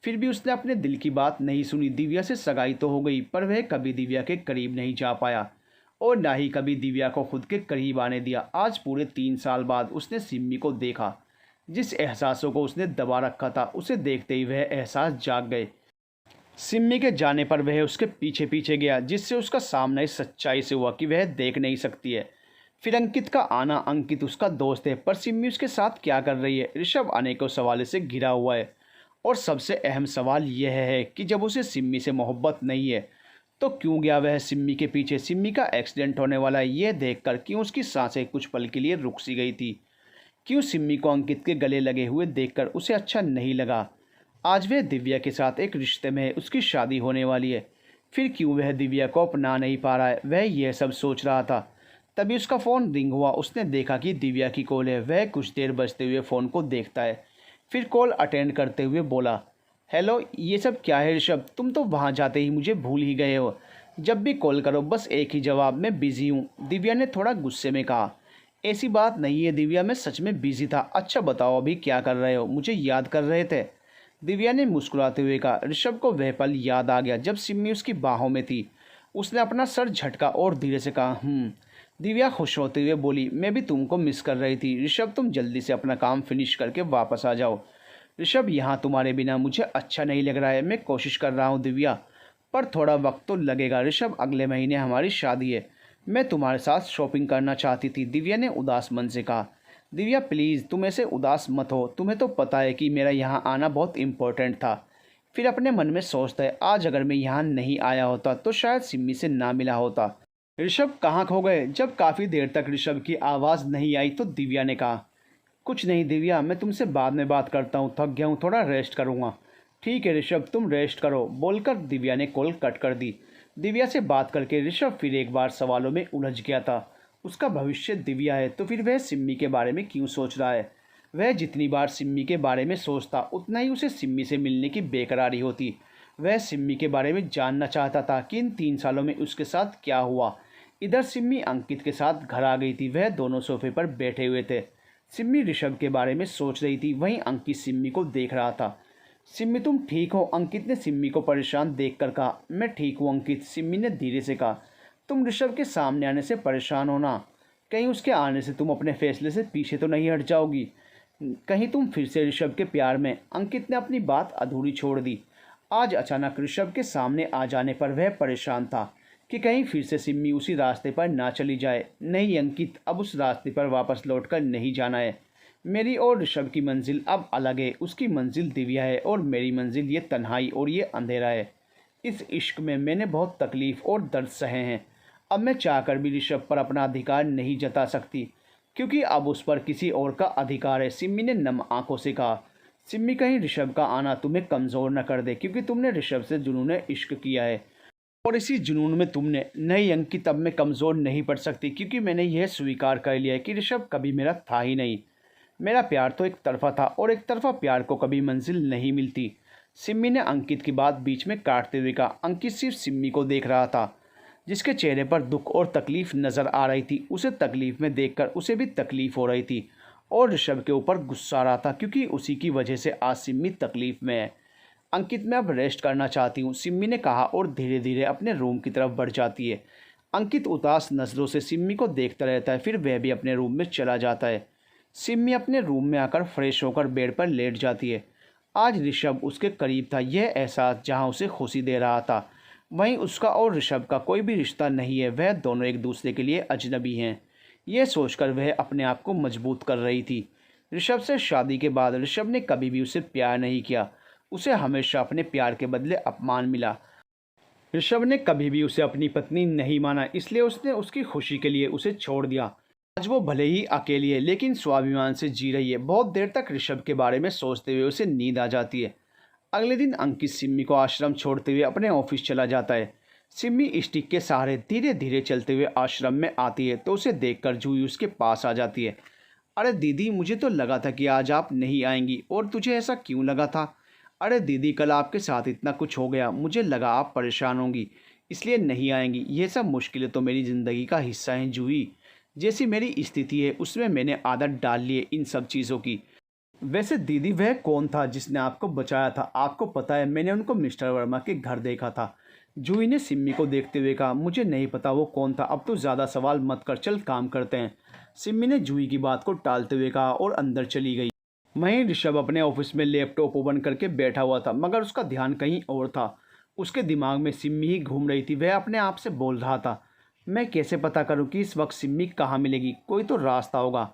फिर भी उसने अपने दिल की बात नहीं सुनी। दिव्या से सगाई तो हो गई पर वह कभी दिव्या के करीब नहीं जा पाया और ना ही कभी दिव्या को खुद के करीब आने दिया। आज पूरे 3 साल बाद उसने सिम्मी को देखा। जिस एहसासों को उसने दबा रखा था उसे देखते ही वह एहसास जाग गए। सिम्मी के जाने पर वह उसके पीछे पीछे गया, जिससे उसका सामना इस सच्चाई से हुआ कि वह देख नहीं सकती है। फिर अंकित का आना। अंकित उसका दोस्त है पर सिम्मी उसके साथ क्या कर रही है? ऋषभ अनेकों सवालों से घिरा हुआ है और सबसे अहम सवाल यह है कि जब उसे सिम्मी से मोहब्बत नहीं है तो क्यों गया वह सिम्मी के पीछे? सिम्मी का एक्सीडेंट होने वाला है यह देखकर क्यों उसकी सांसें कुछ पल के लिए रुक सी गई थी? क्यों सिम्मी को अंकित के गले लगे हुए देखकर उसे अच्छा नहीं लगा? आज वह दिव्या के साथ एक रिश्ते में है, उसकी शादी होने वाली है। फिर क्यों वह दिव्या को अपना नहीं पा रहा है? वह यह सब सोच रहा था। तभी उसका फ़ोन रिंग हुआ। उसने देखा कि दिव्या की कॉल है। वह कुछ देर बजते हुए फ़ोन को देखता है, फिर कॉल अटेंड करते हुए बोला, हेलो, ये सब क्या है ऋषभ? तुम तो वहाँ जाते ही मुझे भूल ही गए हो। जब भी कॉल करो बस एक ही जवाब, मैं बिज़ी हूँ, दिव्या ने थोड़ा गुस्से में कहा। ऐसी बात नहीं है दिव्या, मैं सच में बिज़ी था। अच्छा बताओ अभी क्या कर रहे हो? मुझे याद कर रहे थे? दिव्या ने मुस्कुराते हुए कहा। ऋषभ को वह पल याद आ गया जब सिम्मी उसकी बाहों में थी। उसने अपना सर झटका और धीरे से कहा दिव्या खुश होते हुए बोली, मैं भी तुमको मिस कर रही थी। ऋषभ तुम जल्दी से अपना काम फिनिश करके वापस आ जाओ। ऋषभ, यहाँ तुम्हारे बिना मुझे अच्छा नहीं लग रहा है। मैं कोशिश कर रहा हूँ दिव्या, पर थोड़ा वक्त तो लगेगा। ऋषभ, अगले महीने हमारी शादी है। मैं तुम्हारे साथ शॉपिंग करना चाहती थी, दिव्या ने उदास मन से कहा। दिव्या प्लीज़, तुम ऐसे उदास मत हो। तुम्हें तो पता है कि मेरा यहाँ आना बहुत इम्पोर्टेंट था। फिर अपने मन में सोचता है, आज अगर मैं यहाँ नहीं आया होता तो शायद सिम्मी से ना मिला होता। ऋषभ कहाँ खो गए? जब काफ़ी देर तक ऋषभ की आवाज़ नहीं आई तो दिव्या ने कहा, कुछ नहीं दिव्या, मैं तुमसे बाद में बात करता हूँ, थक गया हूँ, थोड़ा रेस्ट करूँगा। ठीक है ऋषभ, तुम रेस्ट करो, बोलकर दिव्या ने कॉल कट कर दी। दिव्या से बात करके ऋषभ फिर एक बार सवालों में उलझ गया था। उसका भविष्य दिव्या है तो फिर वह सिम्मी के बारे में क्यों सोच रहा है? वह जितनी बार सिम्मी के बारे में सोचता उतना ही उसे सिम्मी से मिलने की बेकरारी होती। वह सिम्मी के बारे में जानना चाहता था कि इन 3 सालों में उसके साथ क्या हुआ। इधर सिम्मी अंकित के साथ घर आ गई थी। वह दोनों सोफे पर बैठे हुए थे। सिम्मी ऋषभ के बारे में सोच रही थी, वहीं अंकित सिम्मी को देख रहा था। सिम्मी, तुम ठीक हो? अंकित ने सिम्मी को परेशान देखकर कहा। मैं ठीक हूँ अंकित, सिम्मी ने धीरे से कहा। तुम ऋषभ के सामने आने से परेशान हो ना? कहीं उसके आने से तुम अपने फैसले से पीछे तो नहीं हट जाओगी? कहीं तुम फिर से ऋषभ के प्यार में? अंकित ने अपनी बात अधूरी छोड़ दी। आज अचानक ऋषभ के सामने आ जाने पर वह परेशान था कि कहीं फिर से सिम्मी उसी रास्ते पर ना चली जाए। नहीं अंकित, अब उस रास्ते पर वापस लौटकर नहीं जाना है। मेरी और ऋषभ की मंजिल अब अलग है। उसकी मंजिल दिव्या है और मेरी मंजिल ये तन्हाई और ये अंधेरा है। इस इश्क में मैंने बहुत तकलीफ़ और दर्द सहे हैं। अब मैं चाहकर भी ऋषभ पर अपना अधिकार नहीं जता सकती, क्योंकि अब उस पर किसी और का अधिकार है। सिम्मी ने नम आंखों से कहा। सिम्मी, कहीं ऋषभ का आना तुम्हें कमज़ोर न कर दे, क्योंकि तुमने ऋषभ से जुनून इश्क किया है और इसी जुनून में तुमने। नहीं अंकित, अब मैं कमज़ोर नहीं पड़ सकती, क्योंकि मैंने यह स्वीकार कर लिया है कि ऋषभ कभी मेरा था ही नहीं। मेरा प्यार तो एक तरफा था और एक तरफा प्यार को कभी मंजिल नहीं मिलती। सिम्मी ने अंकित की बात बीच में काटते हुए कहा। अंकित सिर्फ सिम्मी को देख रहा था, जिसके चेहरे पर दुख और तकलीफ़ नज़र आ रही थी। उसे तकलीफ़ में देखकर उसे भी तकलीफ़ हो रही थी और ऋषभ के ऊपर गुस्सा आ रहा था, क्योंकि उसी की वजह से आज सिम्मी तकलीफ़ में है। अंकित, मैं अब रेस्ट करना चाहती हूँ, सिम्मी ने कहा और धीरे धीरे अपने रूम की तरफ बढ़ जाती है। अंकित उदास नज़रों से सिम्मी को देखता रहता है, फिर वह भी अपने रूम में चला जाता है। सिम्मी अपने रूम में आकर फ्रेश होकर बेड पर लेट जाती है। आज ऋषभ उसके करीब था, यह एहसास जहाँ उसे खुशी दे रहा था, वहीं उसका और ऋषभ का कोई भी रिश्ता नहीं है। वह दोनों एक दूसरे के लिए अजनबी हैं। यह सोचकर वह अपने आप को मजबूत कर रही थी। ऋषभ से शादी के बाद ऋषभ ने कभी भी उसे प्यार नहीं किया। उसे हमेशा अपने प्यार के बदले अपमान मिला। ऋषभ ने कभी भी उसे अपनी पत्नी नहीं माना, इसलिए उसने उसकी खुशी के लिए उसे छोड़ दिया। आज वो भले ही अकेली है, लेकिन स्वाभिमान से जी रही है। बहुत देर तक ऋषभ के बारे में सोचते हुए उसे नींद आ जाती है। अगले दिन अंकित सिम्मी को आश्रम छोड़ते हुए अपने ऑफिस चला जाता है। सिम्मी स्टिक के सहारे धीरे धीरे चलते हुए आश्रम में आती है तो उसे देखकर जूही उसके पास आ जाती है। अरे दीदी, मुझे तो लगा था कि आज आप नहीं आएंगी। और तुझे ऐसा क्यों लगा था? अरे दीदी, कल आपके साथ इतना कुछ हो गया, मुझे लगा आप परेशान होंगी, इसलिए नहीं आएंगी। ये सब मुश्किलें तो मेरी ज़िंदगी का हिस्सा हैं जूही। जैसी मेरी स्थिति है उसमें मैंने आदत डाल ली है इन सब चीज़ों की। वैसे दीदी, वह कौन था जिसने आपको बचाया था? आपको पता है, मैंने उनको मिस्टर वर्मा के घर देखा था। जूही ने सिम्मी को देखते हुए कहा। मुझे नहीं पता वो कौन था, अब तो ज़्यादा सवाल मत कर, चल काम करते हैं। सिम्मी ने जूही की बात को टालते हुए कहा और अंदर चली गई। वहीं ऋषभ अपने ऑफिस में लैपटॉप ओपन करके बैठा हुआ था, मगर उसका ध्यान कहीं और था। उसके दिमाग में सिम्मी ही घूम रही थी। वह अपने आप से बोल रहा था, मैं कैसे पता करूं कि इस वक्त सिम्मी कहाँ मिलेगी? कोई तो रास्ता होगा।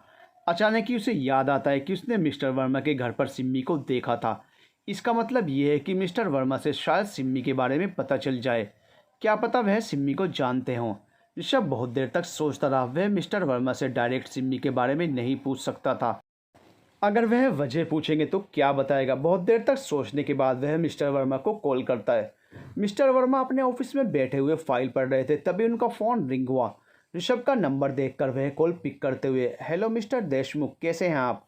अचानक ही उसे याद आता है कि उसने मिस्टर वर्मा के घर पर सिम्मी को देखा था। इसका मतलब ये है कि मिस्टर वर्मा से शायद सिम्मी के बारे में पता चल जाए। क्या पता वह सिम्मी को जानते हों। ऋषभ बहुत देर तक सोचता रहा। वह मिस्टर वर्मा से डायरेक्ट सिम्मी के बारे में नहीं पूछ सकता था। अगर वह वजह पूछेंगे तो क्या बताएगा? बहुत देर तक सोचने के बाद वह मिस्टर वर्मा को कॉल करता है। मिस्टर वर्मा अपने ऑफिस में बैठे हुए फाइल पढ़ रहे थे, तभी उनका फ़ोन रिंग हुआ। ऋषभ का नंबर देखकर वह कॉल पिक करते हुए, हेलो मिस्टर देशमुख, कैसे हैं आप?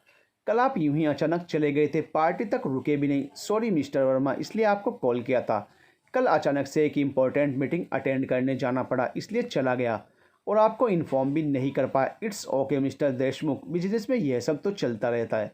कल आप यूं ही अचानक चले गए थे, पार्टी तक रुके भी नहीं। सॉरी मिस्टर वर्मा, इसलिए आपको कॉल किया था। कल अचानक से एक इम्पॉर्टेंट मीटिंग अटेंड करने जाना पड़ा, इसलिए चला गया और आपको इन्फॉर्म भी नहीं कर पाया। It's okay mister Deshmukh, business में यह सब तो चलता रहता है।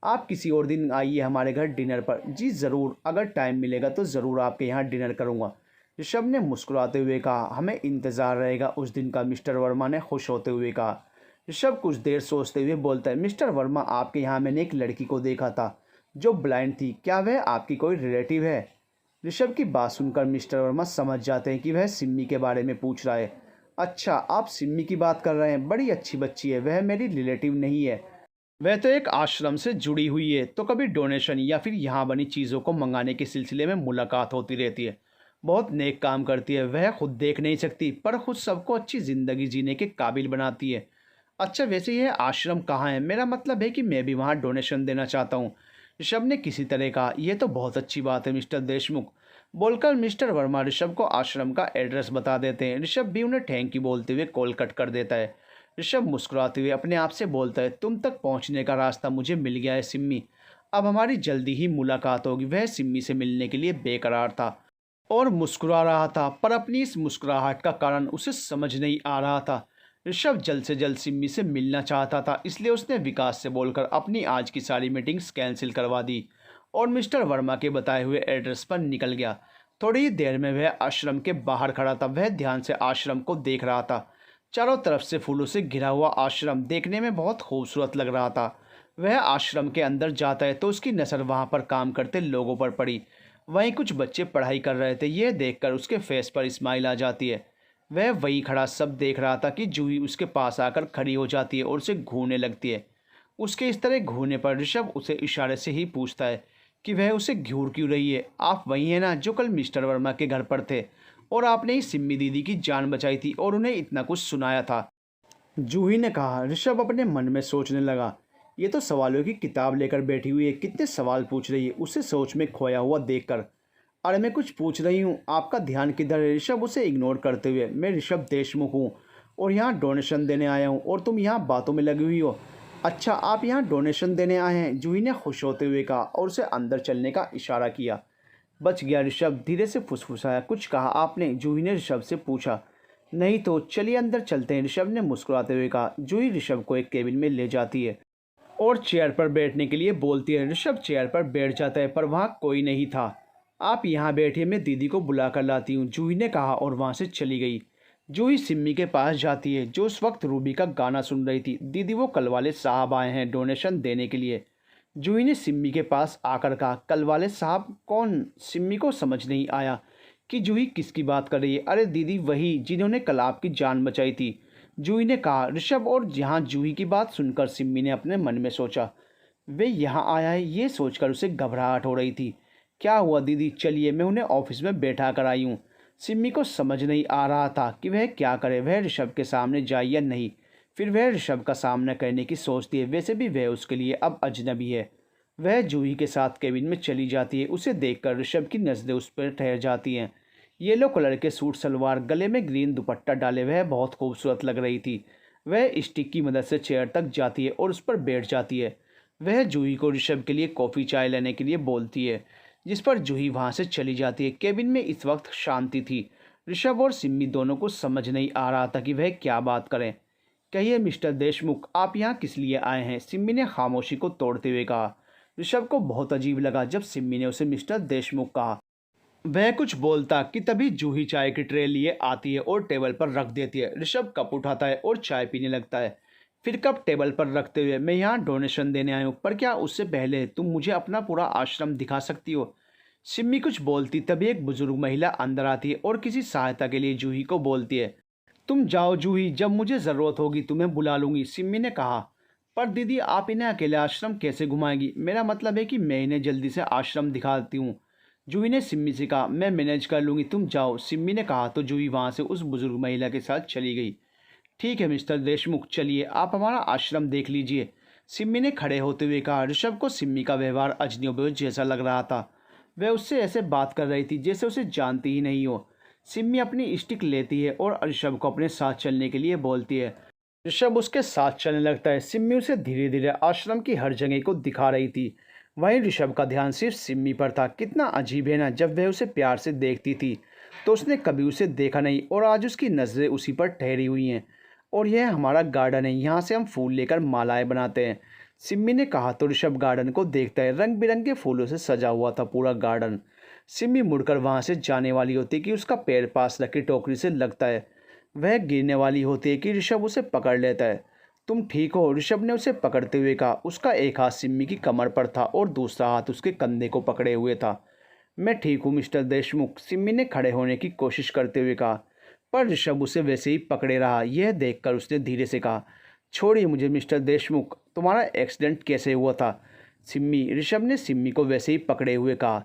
आप किसी और दिन आइए हमारे घर डिनर पर। जी ज़रूर, अगर टाइम मिलेगा तो ज़रूर आपके यहाँ डिनर करूँगा। ऋषभ ने मुस्कुराते हुए कहा। हमें इंतज़ार रहेगा उस दिन का, मिस्टर वर्मा ने खुश होते हुए कहा। ऋषभ कुछ देर सोचते हुए बोलता है, मिस्टर वर्मा, आपके यहाँ मैंने एक लड़की को देखा था जो ब्लाइंड थी, क्या वह आपकी कोई रिलेटिव है? ऋषभ की बात सुनकर मिस्टर वर्मा समझ जाते हैं कि वह सिम्मी के बारे में पूछ रहा है। अच्छा, आप सिम्मी की बात कर रहे हैं, बड़ी अच्छी बच्ची है, वह मेरी रिलेटिव नहीं है, वह तो एक आश्रम से जुड़ी हुई है। तो कभी डोनेशन या फिर यहाँ बनी चीज़ों को मंगाने के सिलसिले में मुलाकात होती रहती है। बहुत नेक काम करती है, वह खुद देख नहीं सकती पर खुद सबको अच्छी ज़िंदगी जीने के काबिल बनाती है। अच्छा, वैसे यह आश्रम कहाँ है? मेरा मतलब है कि मैं भी वहाँ डोनेशन देना चाहता हूँ। ऋषभ ने किसी तरह कहा। यह तो बहुत अच्छी बात है मिस्टर देशमुख, बोलकर मिस्टर वर्मा ऋषभ को आश्रम का एड्रेस बता देते हैं। ऋषभ भी उन्हें थैंक यू बोलते हुए कॉल कट कर देता है। ऋषभ मुस्कुराते हुए अपने आप से बोलता है, तुम तक पहुंचने का रास्ता मुझे मिल गया है सिम्मी, अब हमारी जल्दी ही मुलाकात होगी। वह सिम्मी से मिलने के लिए बेकरार था और मुस्कुरा रहा था, पर अपनी इस मुस्कुराहट का कारण उसे समझ नहीं आ रहा था। ऋषभ जल्द से जल्द सिम्मी से मिलना चाहता था, इसलिए उसने विकास से बोलकर अपनी आज की सारी मीटिंग्स कैंसिल करवा दी और मिस्टर वर्मा के बताए हुए एड्रेस पर निकल गया। थोड़ी ही देर में वह आश्रम के बाहर खड़ा था। वह ध्यान से आश्रम को देख रहा था। चारों तरफ से फूलों से घिरा हुआ आश्रम देखने में बहुत खूबसूरत लग रहा था। वह आश्रम के अंदर जाता है तो उसकी नज़र वहाँ पर काम करते लोगों पर पड़ी। वहीं कुछ बच्चे पढ़ाई कर रहे थे। यह देखकर उसके फेस पर स्माइल आ जाती है। वह वहीं खड़ा सब देख रहा था कि जूही उसके पास आकर खड़ी हो जाती है और उसे घूरने लगती है। उसके इस तरह घूरने पर ऋषभ उसे इशारे से ही पूछता है कि वह उसे घूर क्यों रही है। आप वही हैं ना जो कल मिस्टर वर्मा के घर पर थे और आपने ही सिम्मी दीदी की जान बचाई थी और उन्हें इतना कुछ सुनाया था? जूही ने कहा। ऋषभ अपने मन में सोचने लगा, ये तो सवालों की किताब लेकर बैठी हुई है, कितने सवाल पूछ रही है। उसे सोच में खोया हुआ देखकर, अरे मैं कुछ पूछ रही हूँ, आपका ध्यान किधर है? ऋषभ उसे इग्नोर करते हुए, मैं ऋषभ देशमुख हूँ और यहाँ डोनेशन देने आया हूँ और तुम यहाँ बातों में लगी हुई हो। अच्छा, आप यहाँ डोनेशन देने आए हैं? जूही ने खुश होते हुए कहा और उसे अंदर चलने का इशारा किया। बच गया, ऋषभ धीरे से फुसफुसाया। कुछ कहा आपने? जूही ने ऋषभ से पूछा। नहीं तो चलिए अंदर चलते हैं, ऋषभ ने मुस्कुराते हुए कहा। जूही ऋषभ को एक केबिन में ले जाती है और चेयर पर बैठने के लिए बोलती है। ऋषभ चेयर पर बैठ जाता है पर वहाँ कोई नहीं था। आप यहाँ बैठिए, मैं दीदी को बुला कर लाती हूँ, जूही ने कहा और वहाँ से चली गई। जूही सिम्मी के पास जाती है जो उस वक्त रूबी का गाना सुन रही थी। दीदी, वो कल वाले साहब आए हैं डोनेशन देने के लिए। जूही ने सिम्मी के पास आकर कहा। कल वाले साहब कौन? सिम्मी को समझ नहीं आया कि जूही किसकी बात कर रही है। अरे दीदी, वही जिन्होंने कल आपकी जान बचाई थी, जूही ने कहा। ऋषभ और यहाँ जूही की बात सुनकर सिम्मी ने अपने मन में सोचा, वे यहाँ आया है, ये सोचकर उसे घबराहट हो रही थी। क्या हुआ दीदी? चलिए, मैं उन्हें ऑफिस में बैठा कर आई हूँ। सिम्मी को समझ नहीं आ रहा था कि वह क्या करे, वह ऋषभ के सामने जाए या नहीं। फिर वह ऋषभ का सामना करने की सोचती है, वैसे भी वह उसके लिए अब अजनबी है। वह जूही के साथ केबिन में चली जाती है। उसे देखकर ऋषभ की नज़रें उस पर ठहर जाती हैं। येलो कलर के सूट सलवार, गले में ग्रीन दुपट्टा डाले वह बहुत खूबसूरत लग रही थी। वह स्टिक की मदद से चेयर तक जाती है और उस पर बैठ जाती है। वह जूही को ऋषभ के लिए कॉफ़ी चाय लेने के लिए बोलती है, जिस पर जूही वहाँ से चली जाती है। केबिन में इस वक्त शांति थी। ऋषभ और सिम्मी दोनों को समझ नहीं आ रहा था कि वह क्या बात करें। कहिए मिस्टर देशमुख, आप यहाँ किस लिए आए हैं? सिम्मी ने खामोशी को तोड़ते हुए कहा। ऋषभ को बहुत अजीब लगा जब सिम्मी ने उसे मिस्टर देशमुख कहा। वह कुछ बोलता कि तभी जूही चाय की ट्रे लिए आती है और टेबल पर रख देती है। ऋषभ कप उठाता है और चाय पीने लगता है। फिर कप टेबल पर रखते हुए, मैं यहाँ डोनेशन देने आया हूँ, पर क्या उससे पहले तुम मुझे अपना पूरा आश्रम दिखा सकती हो? सिम्मी कुछ बोलती तभी एक बुजुर्ग महिला अंदर आती है और किसी सहायता के लिए जूही को बोलती है। तुम जाओ जूही, जब मुझे ज़रूरत होगी तुम्हें बुला लूँगी, सिम्मी ने कहा। पर दीदी, आप इन्हें अकेले आश्रम कैसे घुमाएंगी? मेरा मतलब है कि मैं इन्हें जल्दी से आश्रम दिखाती हूँ। जूही ने सिम्मी से कहा। मैं मैनेज कर लूँगी, तुम जाओ, सिम्मी ने कहा तो जूही वहाँ से उस बुजुर्ग महिला के साथ चली गई। ठीक है मिस्टर देशमुख, चलिए आप हमारा आश्रम देख लीजिए, सिम्मी ने खड़े होते हुए कहा। ऋषभ को सिम्मी का व्यवहार अजनबी जैसा लग रहा था। वह उससे ऐसे बात कर रही थी जैसे उसे जानती ही नहीं हो। सिम्मी अपनी स्टिक लेती है और ऋषभ को अपने साथ चलने के लिए बोलती है। ऋषभ उसके साथ चलने लगता है। सिम्मी उसे धीरे धीरे आश्रम की हर जगह को दिखा रही थी। वहीं ऋषभ का ध्यान सिर्फ सिम्मी पर था। कितना अजीब है ना, जब वह उसे प्यार से देखती थी तो उसने कभी उसे देखा नहीं और आज उसकी नज़रें उसी पर ठहरी हुई हैं। और यह हमारा गार्डन है, यहाँ से हम फूल लेकर मालाएं बनाते हैं, सिम्मी ने कहा तो ऋषभ गार्डन को देखता है। रंग बिरंगे फूलों से सजा हुआ था पूरा गार्डन। सिम्मी मुड़कर वहाँ से जाने वाली होती है कि उसका पैर पास रखी टोकरी से लगता है। वह गिरने वाली होती है कि ऋषभ उसे पकड़ लेता है। तुम ठीक हो? ऋषभ ने उसे पकड़ते हुए कहा। उसका एक हाथ सिम्मी की कमर पर था और दूसरा हाथ उसके कंधे को पकड़े हुए था। मैं ठीक हूँ मिस्टर देशमुख, सिम्मी ने खड़े होने की कोशिश करते हुए कहा, पर ऋषभ उसे वैसे ही पकड़े रहा। यह देखकर उसने धीरे से कहा, छोड़िए मुझे मिस्टर देशमुख, तुम्हारा एक्सीडेंट कैसे हुआ था? सिम्मी, ऋषभ ने सिम्मी को वैसे ही पकड़े हुए कहा।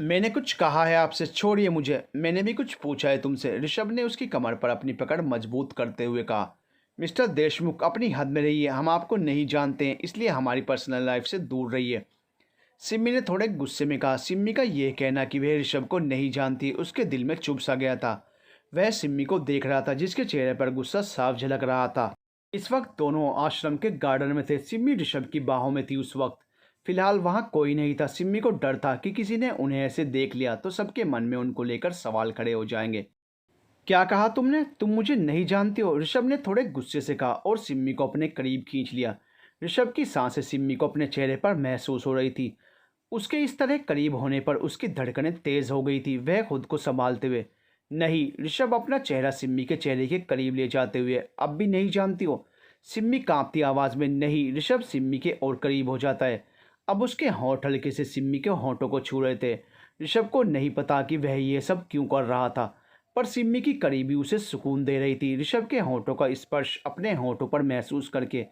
मैंने कुछ कहा है आपसे, छोड़िए मुझे, मैंने भी कुछ पूछा है तुमसे, ऋषभ ने उसकी कमर पर अपनी पकड़ मजबूत करते हुए कहा। मिस्टर देशमुख, अपनी हद में रहिए, हम आपको नहीं जानते हैं, इसलिए हमारी पर्सनल लाइफ से दूर रहिए, सिम्मी ने थोड़े गुस्से में कहा। सिम्मी का यह कहना कि वह ऋषभ को नहीं जानती उसके दिल में चुभ सा गया था। वह सिम्मी को देख रहा था जिसके चेहरे पर गुस्सा साफ झलक रहा था। इस वक्त दोनों आश्रम के गार्डन में थे। सिम्मी ऋषभ की बाहों में थी। उस वक्त फिलहाल वहां कोई नहीं था। सिम्मी को डर था कि किसी ने उन्हें ऐसे देख लिया तो सबके मन में उनको लेकर सवाल खड़े हो जाएंगे। क्या कहा तुमने? तुम मुझे नहीं जानती हो? ऋषभ ने थोड़े गुस्से से कहा और सिम्मी को अपने करीब खींच लिया। ऋषभ की सांसें सिम्मी को अपने चेहरे पर महसूस हो रही थी। उसके इस तरह करीब होने पर उसकी धड़कनें तेज हो गई थी। वह खुद को संभालते हुए, नहीं, ऋषभ अपना चेहरा सिम्मी के चेहरे के करीब ले जाते हुए, अब भी नहीं जानती हो? सिम्मी कांपती आवाज़ में, नहीं। ऋषभ सिम्मी के और करीब हो जाता है। अब उसके होंठ हल्के से सिम्मी के होंठों को छू रहे थे। ऋषभ को नहीं पता कि वह ये सब क्यों कर रहा था, पर सिम्मी की करीबी उसे सुकून दे रही थी। ऋषभ के होंठों का स्पर्श अपने होंठों पर महसूस करके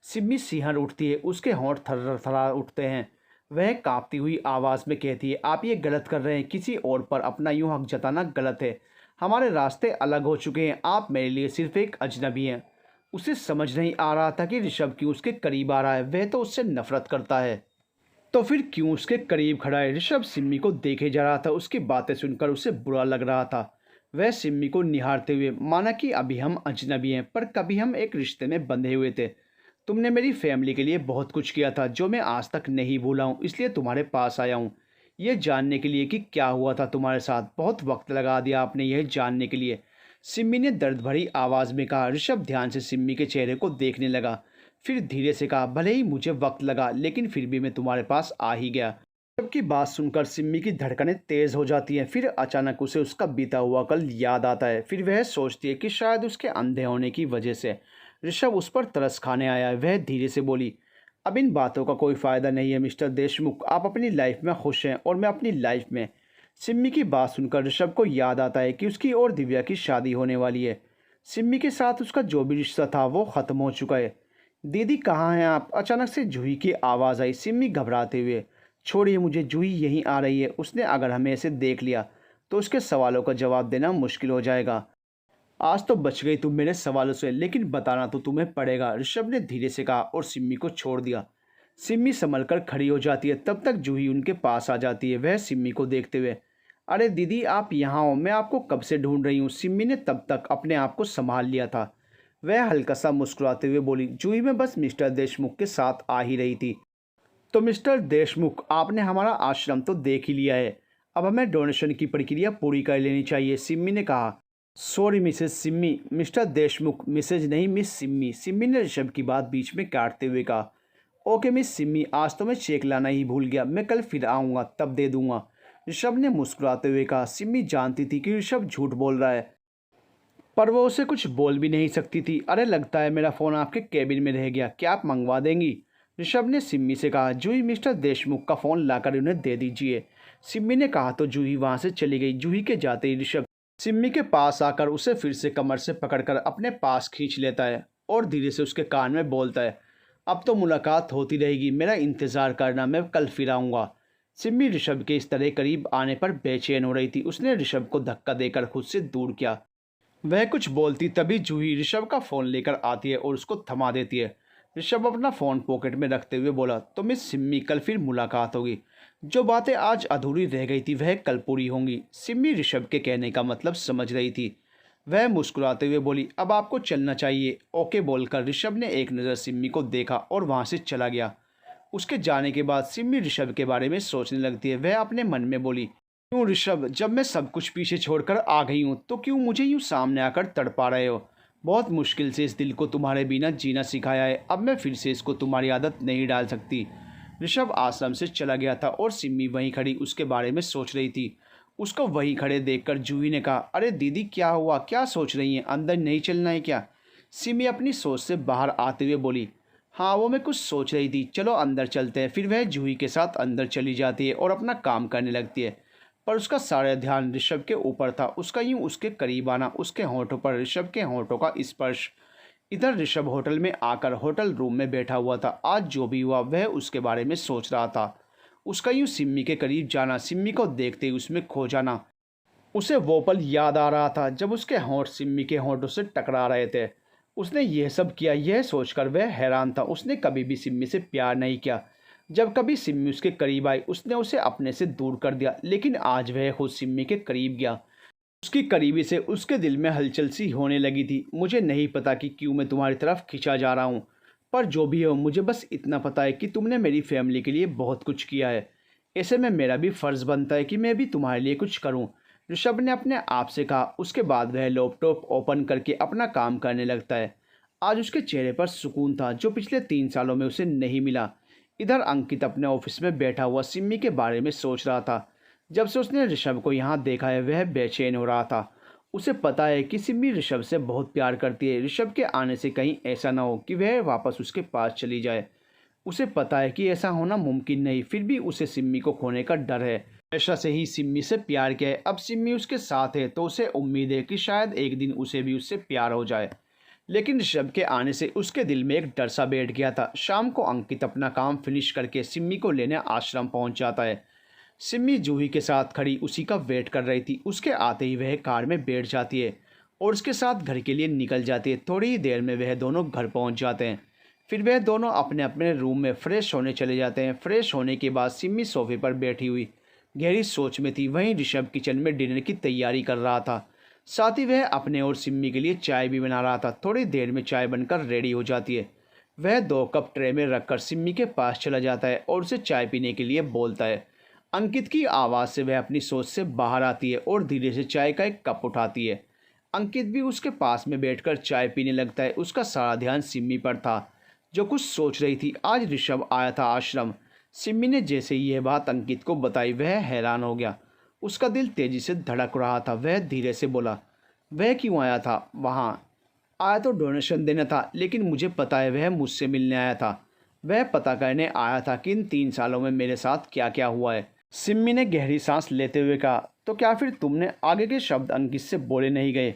सिम्मी सिहर उठती है। उसके होंठ थर्रा थर्रा उठते हैं। वह कांपती हुई आवाज़ में कहती है, आप ये गलत कर रहे हैं, किसी और पर अपना यूं हक जताना गलत है। हमारे रास्ते अलग हो चुके हैं, आप मेरे लिए सिर्फ एक अजनबी हैं। उसे समझ नहीं आ रहा था कि ऋषभ क्यों उसके करीब आ रहा है। वह तो उससे नफरत करता है, तो फिर क्यों उसके करीब खड़ा है? ऋषभ सिम्मी को देखे जा रहा था। उसकी बातें सुनकर उसे बुरा लग रहा था। वह सिम्मी को निहारते हुए, माना कि अभी हम अजनबी हैं पर कभी हम एक रिश्ते में बंधे हुए थे। तुमने मेरी फैमिली के लिए बहुत कुछ किया था जो मैं आज तक नहीं भूला हूँ, इसलिए तुम्हारे पास आया हूँ ये जानने के लिए कि क्या हुआ था तुम्हारे साथ। बहुत वक्त लगा दिया आपने यह जानने के लिए, सिम्मी ने दर्द भरी आवाज़ में कहा। ऋषभ ध्यान से सिम्मी के चेहरे को देखने लगा, फिर धीरे से कहा, भले ही मुझे वक्त लगा लेकिन फिर भी मैं तुम्हारे पास आ ही गया। ऋषभ की बात सुनकर सिम्मी की धड़कनें तेज हो जाती हैं। फिर अचानक उसे उसका बीता हुआ कल याद आता है। फिर वह सोचती है कि शायद उसके अंधे होने की वजह से ऋषभ उस पर तरस खाने आया है। वह धीरे से बोली, अब इन बातों का कोई फ़ायदा नहीं है मिस्टर देशमुख, आप अपनी लाइफ में खुश हैं और मैं अपनी लाइफ में। सिम्मी की बात सुनकर ऋषभ को याद आता है कि उसकी और दिव्या की शादी होने वाली है। सिम्मी के साथ उसका जो भी रिश्ता था वो ख़त्म हो चुका है। दीदी कहाँ हैं आप? अचानक से जूही की आवाज़ आई। सिम्मी घबराते हुए, छोड़िए मुझे, जूही यहीं आ रही है। उसने अगर हमें ऐसे देख लिया तो उसके सवालों का जवाब देना मुश्किल हो जाएगा। आज तो बच गई तुम मेरे सवालों से, लेकिन बताना तो तुम्हें पड़ेगा, ऋषभ ने धीरे से कहा और सिम्मी को छोड़ दिया। सिम्मी संभल कर खड़ी हो जाती है। तब तक जूही उनके पास आ जाती है। वह सिम्मी को देखते हुए, अरे दीदी आप यहाँ हो, मैं आपको कब से ढूंढ रही हूँ। सिम्मी ने तब तक अपने आप को संभाल लिया था। वह हल्का सा मुस्कुराते हुए बोली, जूही मैं बस मिस्टर देशमुख के साथ आ ही रही थी। तो मिस्टर देशमुख, आपने हमारा आश्रम तो देख ही लिया है, अब हमें डोनेशन की प्रक्रिया पूरी कर लेनी चाहिए, सिम्मी ने कहा। Sorry Mrs Simmi, Mr Deshmukh, Mrs नहीं मिस सिम्मी, सिम्मी ने ऋषभ की बात बीच में काटते हुए कहा। ओके मिस सिम्मी, आज तो मैं चेक लाना ही भूल गया, मैं कल फिर आऊँगा तब दे दूँगा, ऋषभ ने मुस्कुराते हुए कहा। सिम्मी जानती थी कि ऋषभ झूठ बोल रहा है, पर वो उसे कुछ बोल भी नहीं सकती थी। अरे लगता है मेरा फ़ोन आपके केबिन में रह गया, क्या आप मंगवा देंगी? ऋषभ ने सिम्मी से कहा। जूही मिस्टर देशमुख का फ़ोन लाकर उन्हें दे दीजिए, सिम्मी ने कहा तो जूही वहाँ से चली गई। जूही के जाते ही ऋषभ सिम्मी के पास आकर उसे फिर से कमर से पकड़कर अपने पास खींच लेता है और धीरे से उसके कान में बोलता है, अब तो मुलाकात होती रहेगी, मेरा इंतज़ार करना, मैं कल फिर आऊँगा। सिम्मी ऋषभ के इस तरह करीब आने पर बेचैन हो रही थी। उसने ऋषभ को धक्का देकर खुद से दूर किया। वह कुछ बोलती तभी जूही ऋषभ का फ़ोन लेकर आती है और उसको थमा देती है। ऋषभ अपना फ़ोन पॉकेट में रखते हुए बोला, तो मिस सिम्मी कल फिर मुलाकात होगी, जो बातें आज अधूरी रह गई थी वह कल पूरी होंगी। सिम्मी ऋषभ के कहने का मतलब समझ रही थी। वह मुस्कुराते हुए बोली, अब आपको चलना चाहिए। ओके बोलकर ऋषभ ने एक नज़र सिम्मी को देखा और वहाँ से चला गया। उसके जाने के बाद सिम्मी ऋषभ के बारे में सोचने लगती है। वह अपने मन में बोली, क्यों ऋषभ, जब मैं सब कुछ पीछे छोड़कर आ गई हूँ तो क्यों मुझे यूँ सामने आकर तड़पा रहे हो? बहुत मुश्किल से इस दिल को तुम्हारे बिना जीना सिखाया है, अब मैं फिर से इसको तुम्हारी आदत नहीं डाल सकती। ऋषभ आश्रम से चला गया था और सिम्मी वहीं खड़ी उसके बारे में सोच रही थी। उसको वहीं खड़े देखकर जूही ने कहा, अरे दीदी क्या हुआ, क्या सोच रही हैं, अंदर नहीं चलना है क्या? सिमी अपनी सोच से बाहर आते हुए बोली, हाँ वो मैं कुछ सोच रही थी, चलो अंदर चलते हैं। फिर वह जूही के साथ अंदर चली जाती है और अपना काम करने लगती है। पर उसका सारा ध्यान ऋषभ के ऊपर था। उसका यूं उसके करीब आना, उसके होंठों पर ऋषभ के होंठों का स्पर्श। इधर ऋषभ होटल में आकर होटल रूम में बैठा हुआ था। आज जो भी हुआ वह उसके बारे में सोच रहा था। उसका यूं सिम्मी के करीब जाना, सिम्मी को देखते ही उसमें खो जाना, उसे वो पल याद आ रहा था जब उसके होंठ सिम्मी के होंठों से टकरा रहे थे। उसने यह सब किया, यह सोचकर वह हैरान था। उसने कभी भी सिम्मी से प्यार नहीं किया। जब कभी सिम्मी उसके करीब आई उसने उसे अपने से दूर कर दिया, लेकिन आज वह खुद सिम्मी के करीब गया। उसकी करीबी से उसके दिल में हलचल सी होने लगी थी। मुझे नहीं पता कि क्यों मैं तुम्हारी तरफ खिंचा जा रहा हूँ, पर जो भी हो मुझे बस इतना पता है कि तुमने मेरी फैमिली के लिए बहुत कुछ किया है। ऐसे में मेरा भी फ़र्ज़ बनता है कि मैं भी तुम्हारे लिए कुछ करूँ। ऋषभ ने अपने आप से कहा। उसके बाद वह लैपटॉप ओपन करके अपना काम करने लगता है। आज उसके चेहरे पर सुकून था जो पिछले 3 सालों में उसे नहीं मिला। इधर अंकित अपने ऑफिस में बैठा हुआ सिम्मी के बारे में सोच रहा था। जब से उसने ऋषभ को यहाँ देखा है वह बेचैन हो रहा था। उसे पता है कि सिम्मी ऋषभ से बहुत प्यार करती है। ऋषभ के आने से कहीं ऐसा ना हो कि वह वापस उसके पास चली जाए। उसे पता है कि ऐसा होना मुमकिन नहीं, फिर भी उसे सिम्मी को खोने का डर है। हमेशा से ही सिम्मी से प्यार किया है। अब सिम्मी उसके साथ है तो उसे उम्मीद है कि शायद एक दिन उसे भी उससे प्यार हो जाए। लेकिन ऋषभ के आने से उसके दिल में एक डर सा बैठ गया था। शाम को अंकित अपना काम फिनिश करके सिम्मी को लेने आश्रम पहुंच जाता है। सिम्मी जूही के साथ खड़ी उसी का वेट कर रही थी। उसके आते ही वह कार में बैठ जाती है और उसके साथ घर के लिए निकल जाती है। थोड़ी ही देर में वह दोनों घर पहुंच जाते हैं। फिर वह दोनों अपने अपने रूम में फ्रेश होने चले जाते हैं। फ्रेश होने के बाद सिम्मी सोफे पर बैठी हुई गहरी सोच में थी। वहीं ऋषभ किचन में डिनर की तैयारी कर रहा था। साथ ही वह अपने और सिम्मी के लिए चाय भी बना रहा था। थोड़ी देर में चाय बनकर रेडी हो जाती है। वह 2 कप ट्रे में रखकर सिम्मी के पास चला जाता है और उसे चाय पीने के लिए बोलता है। अंकित की आवाज़ से वह अपनी सोच से बाहर आती है और धीरे से चाय का एक कप उठाती है। अंकित भी उसके पास में बैठकर चाय पीने लगता है। उसका सारा ध्यान सिम्मी पर था जो कुछ सोच रही थी। आज ऋषभ आया था आश्रम। सिम्मी ने जैसे ही यह बात अंकित को बताई वह हैरान हो गया। उसका दिल तेजी से धड़क रहा था। वह धीरे से बोला, वह क्यों आया था? वहाँ आया तो डोनेशन देना था, लेकिन मुझे पता है वह मुझसे मिलने आया था। वह पता करने आया था कि इन 3 सालों में मेरे साथ क्या क्या हुआ है। सिम्मी ने गहरी सांस लेते हुए कहा, तो क्या फिर तुमने आगे के शब्द अंकित से बोले नहीं गए?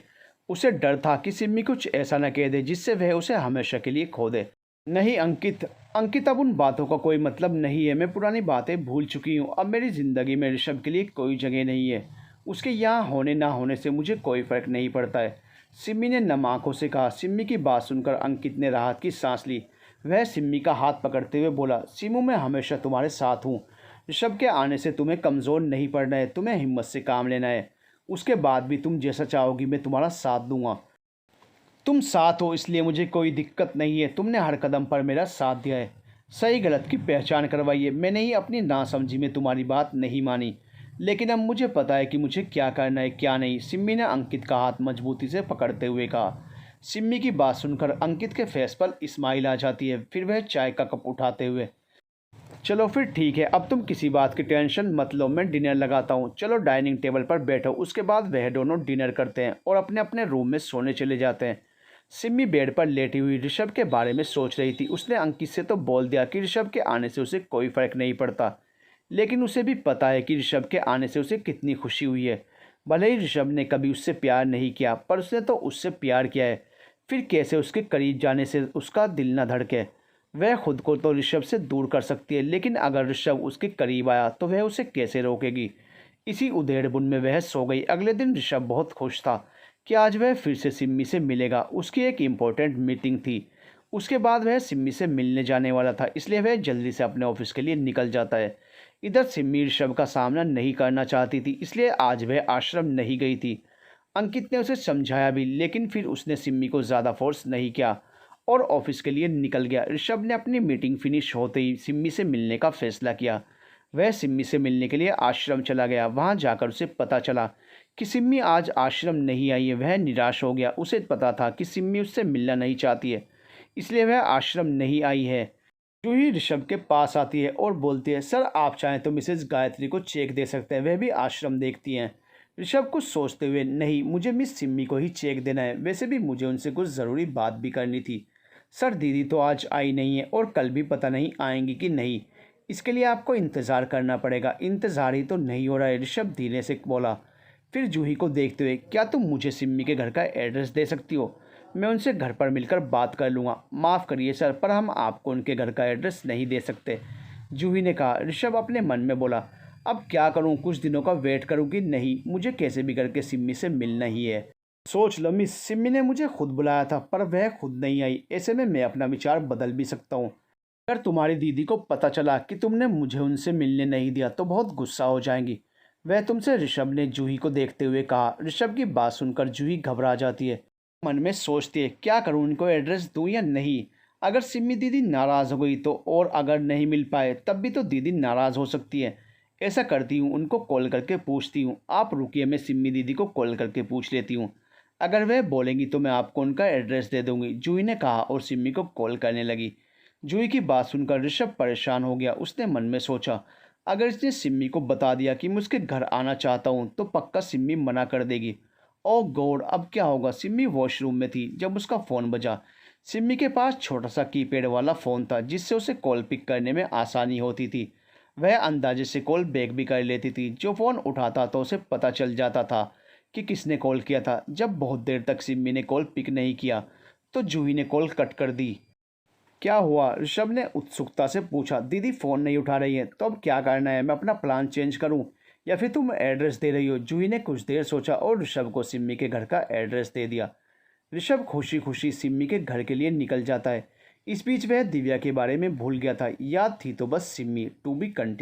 उसे डर था कि सिम्मी कुछ ऐसा न कह दे जिससे वह उसे हमेशा के लिए खो दे। नहीं अंकित, अंकित अब उन बातों का कोई मतलब नहीं है। मैं पुरानी बातें भूल चुकी हूँ। अब मेरी ज़िंदगी में ऋषभ के लिए कोई जगह नहीं है। उसके यहाँ होने ना होने से मुझे कोई फ़र्क नहीं पड़ता है। सिम्मी ने नम आंखों से कहा। सिम्मी की बात सुनकर अंकित ने राहत की सांस ली। वह सिम्मी का हाथ पकड़ते हुए बोला, सिमू मैं हमेशा तुम्हारे साथ हूँ। ऋषभ के आने से तुम्हें कमज़ोर नहीं पड़ना है, तुम्हें हिम्मत से काम लेना है। उसके बाद भी तुम जैसा चाहोगी मैं तुम्हारा साथ दूंगा। तुम साथ हो इसलिए मुझे कोई दिक्कत नहीं है। तुमने हर कदम पर मेरा साथ दिया है, सही गलत की पहचान करवाई है। मैंने ही अपनी नासमझी में तुम्हारी बात नहीं मानी, लेकिन अब मुझे पता है कि मुझे क्या करना है क्या नहीं। सिम्मी ने अंकित का हाथ मजबूती से पकड़ते हुए कहा। सिम्मी की बात सुनकर अंकित के फेस पर स्माइल आ जाती है। फिर वह चाय का कप उठाते हुए, चलो फिर ठीक है, अब तुम किसी बात की टेंशन मत लो, मैं डिनर लगाता हूँ। चलो डाइनिंग टेबल पर बैठो। उसके बाद वह दोनों डिनर करते हैं और अपने अपने रूम में सोने चले जाते हैं। सिम्मी बेड पर लेटी हुई ऋषभ के बारे में सोच रही थी। उसने अंकित से तो बोल दिया कि ऋषभ के आने से उसे कोई फ़र्क नहीं पड़ता, लेकिन उसे भी पता है कि ऋषभ के आने से उसे कितनी खुशी हुई है। भले ही ऋषभ ने कभी उससे प्यार नहीं किया, पर उसने तो उससे प्यार किया है। फिर कैसे उसके करीब जाने से उसका दिल न धड़के? वह खुद को तो ऋषभ से दूर कर सकती है, लेकिन अगर ऋषभ उसके करीब आया तो वह उसे कैसे रोकेगी? इसी उधेड़बुन में वह सो गई। अगले दिन ऋषभ बहुत खुश था कि आज वह फिर से सिम्मी से मिलेगा। उसकी एक इम्पोर्टेंट मीटिंग थी। उसके बाद वह सिम्मी से मिलने जाने वाला था, इसलिए वह जल्दी से अपने ऑफिस के लिए निकल जाता है। इधर सिम्मी ऋषभ का सामना नहीं करना चाहती थी, इसलिए आज वह आश्रम नहीं गई थी। अंकित ने उसे समझाया भी, लेकिन फिर उसने सिम्मी को ज़्यादा फोर्स नहीं किया और ऑफिस के लिए निकल गया। ऋषभ ने अपनी मीटिंग फिनिश होते ही सिम्मी से मिलने का फैसला किया। वह सिम्मी से मिलने के लिए आश्रम चला गया। वहां जाकर उसे पता चला कि सिम्मी आज आश्रम नहीं आई है। वह निराश हो गया। उसे पता था कि सिम्मी उससे मिलना नहीं चाहती है, इसलिए वह आश्रम नहीं आई है। जूही ऋषभ के पास आती है और बोलती है, सर आप चाहें तो मिसेज गायत्री को चेक दे सकते हैं, वह भी आश्रम देखती हैं। ऋषभ कुछ सोचते हुए, नहीं, मुझे मिस सिम्मी को ही चेक देना है, वैसे भी मुझे उनसे कुछ ज़रूरी बात भी करनी थी। सर, दीदी तो आज आई नहीं है और कल भी पता नहीं आएंगी कि नहीं। इसके लिए आपको इंतज़ार करना पड़ेगा। इंतज़ार ही तो नहीं हो रहा है, ऋषभ धीरे से बोला। फिर जूही को देखते हुए, क्या तुम मुझे सिम्मी के घर का एड्रेस दे सकती हो? मैं उनसे घर पर मिलकर बात कर लूँगा। माफ़ करिए सर, पर हम आपको उनके घर का एड्रेस नहीं दे सकते, जूही ने कहा। ऋषभ अपने मन में बोला, अब क्या करूं, कुछ दिनों का वेट करूं कि नहीं, मुझे कैसे भी करके सिम्मी से मिलना ही है। सोच लो मिस, सिम्मी ने मुझे खुद बुलाया था पर वह खुद नहीं आई। ऐसे में मैं अपना विचार बदल भी सकता हूँ। अगर तुम्हारी दीदी को पता चला कि तुमने मुझे उनसे मिलने नहीं दिया तो बहुत गुस्सा हो जाएंगी वह तुमसे, ऋषभ ने जूही को देखते हुए कहा। ऋषभ की बात सुनकर जूही घबरा जाती है। मन में सोचती है, क्या करूं, उनको एड्रेस दूं या नहीं। अगर सिम्मी दीदी नाराज़ हो गई तो, और अगर नहीं मिल पाए तब भी तो दीदी नाराज़ हो सकती है। ऐसा करती हूँ, उनको कॉल करके पूछती हूँ। आप रुकिए, मैं सिम्मी दीदी को कॉल करके पूछ लेती हूँ। अगर वह बोलेंगी तो मैं आपको उनका एड्रेस दे दूँगी, जूही ने कहा और सिम्मी को कॉल करने लगी। जूही की बात सुनकर ऋषभ परेशान हो गया। उसने मन में सोचा, अगर इसने सिम्मी को बता दिया कि मैं उसके घर आना चाहता हूँ तो पक्का सिम्मी मना कर देगी। ओह गॉड, अब क्या होगा। सिम्मी वॉशरूम में थी जब उसका फ़ोन बजा। सिम्मी के पास छोटा सा कीपैड वाला फ़ोन था जिससे उसे कॉल पिक करने में आसानी होती थी। वह अंदाजे से कॉल बैक भी कर लेती थी। जो फ़ोन उठाता तो उसे पता चल जाता था कि किसने कॉल किया था। जब बहुत देर तक सिम्मी ने कॉल पिक नहीं किया तो जूही ने कॉल कट कर दी। क्या हुआ, ऋषभ ने उत्सुकता से पूछा। दीदी फ़ोन नहीं उठा रही है तो अब क्या करना है, मैं अपना प्लान चेंज करूं या फिर तुम एड्रेस दे रही हो? जूही ने कुछ देर सोचा और ऋषभ को सिम्मी के घर का एड्रेस दे दिया। ऋषभ खुशी खुशी सिम्मी के घर के लिए निकल जाता है। इस बीच वह दिव्या के बारे में भूल गया था। याद थी तो बस सिम्मी। To be continue.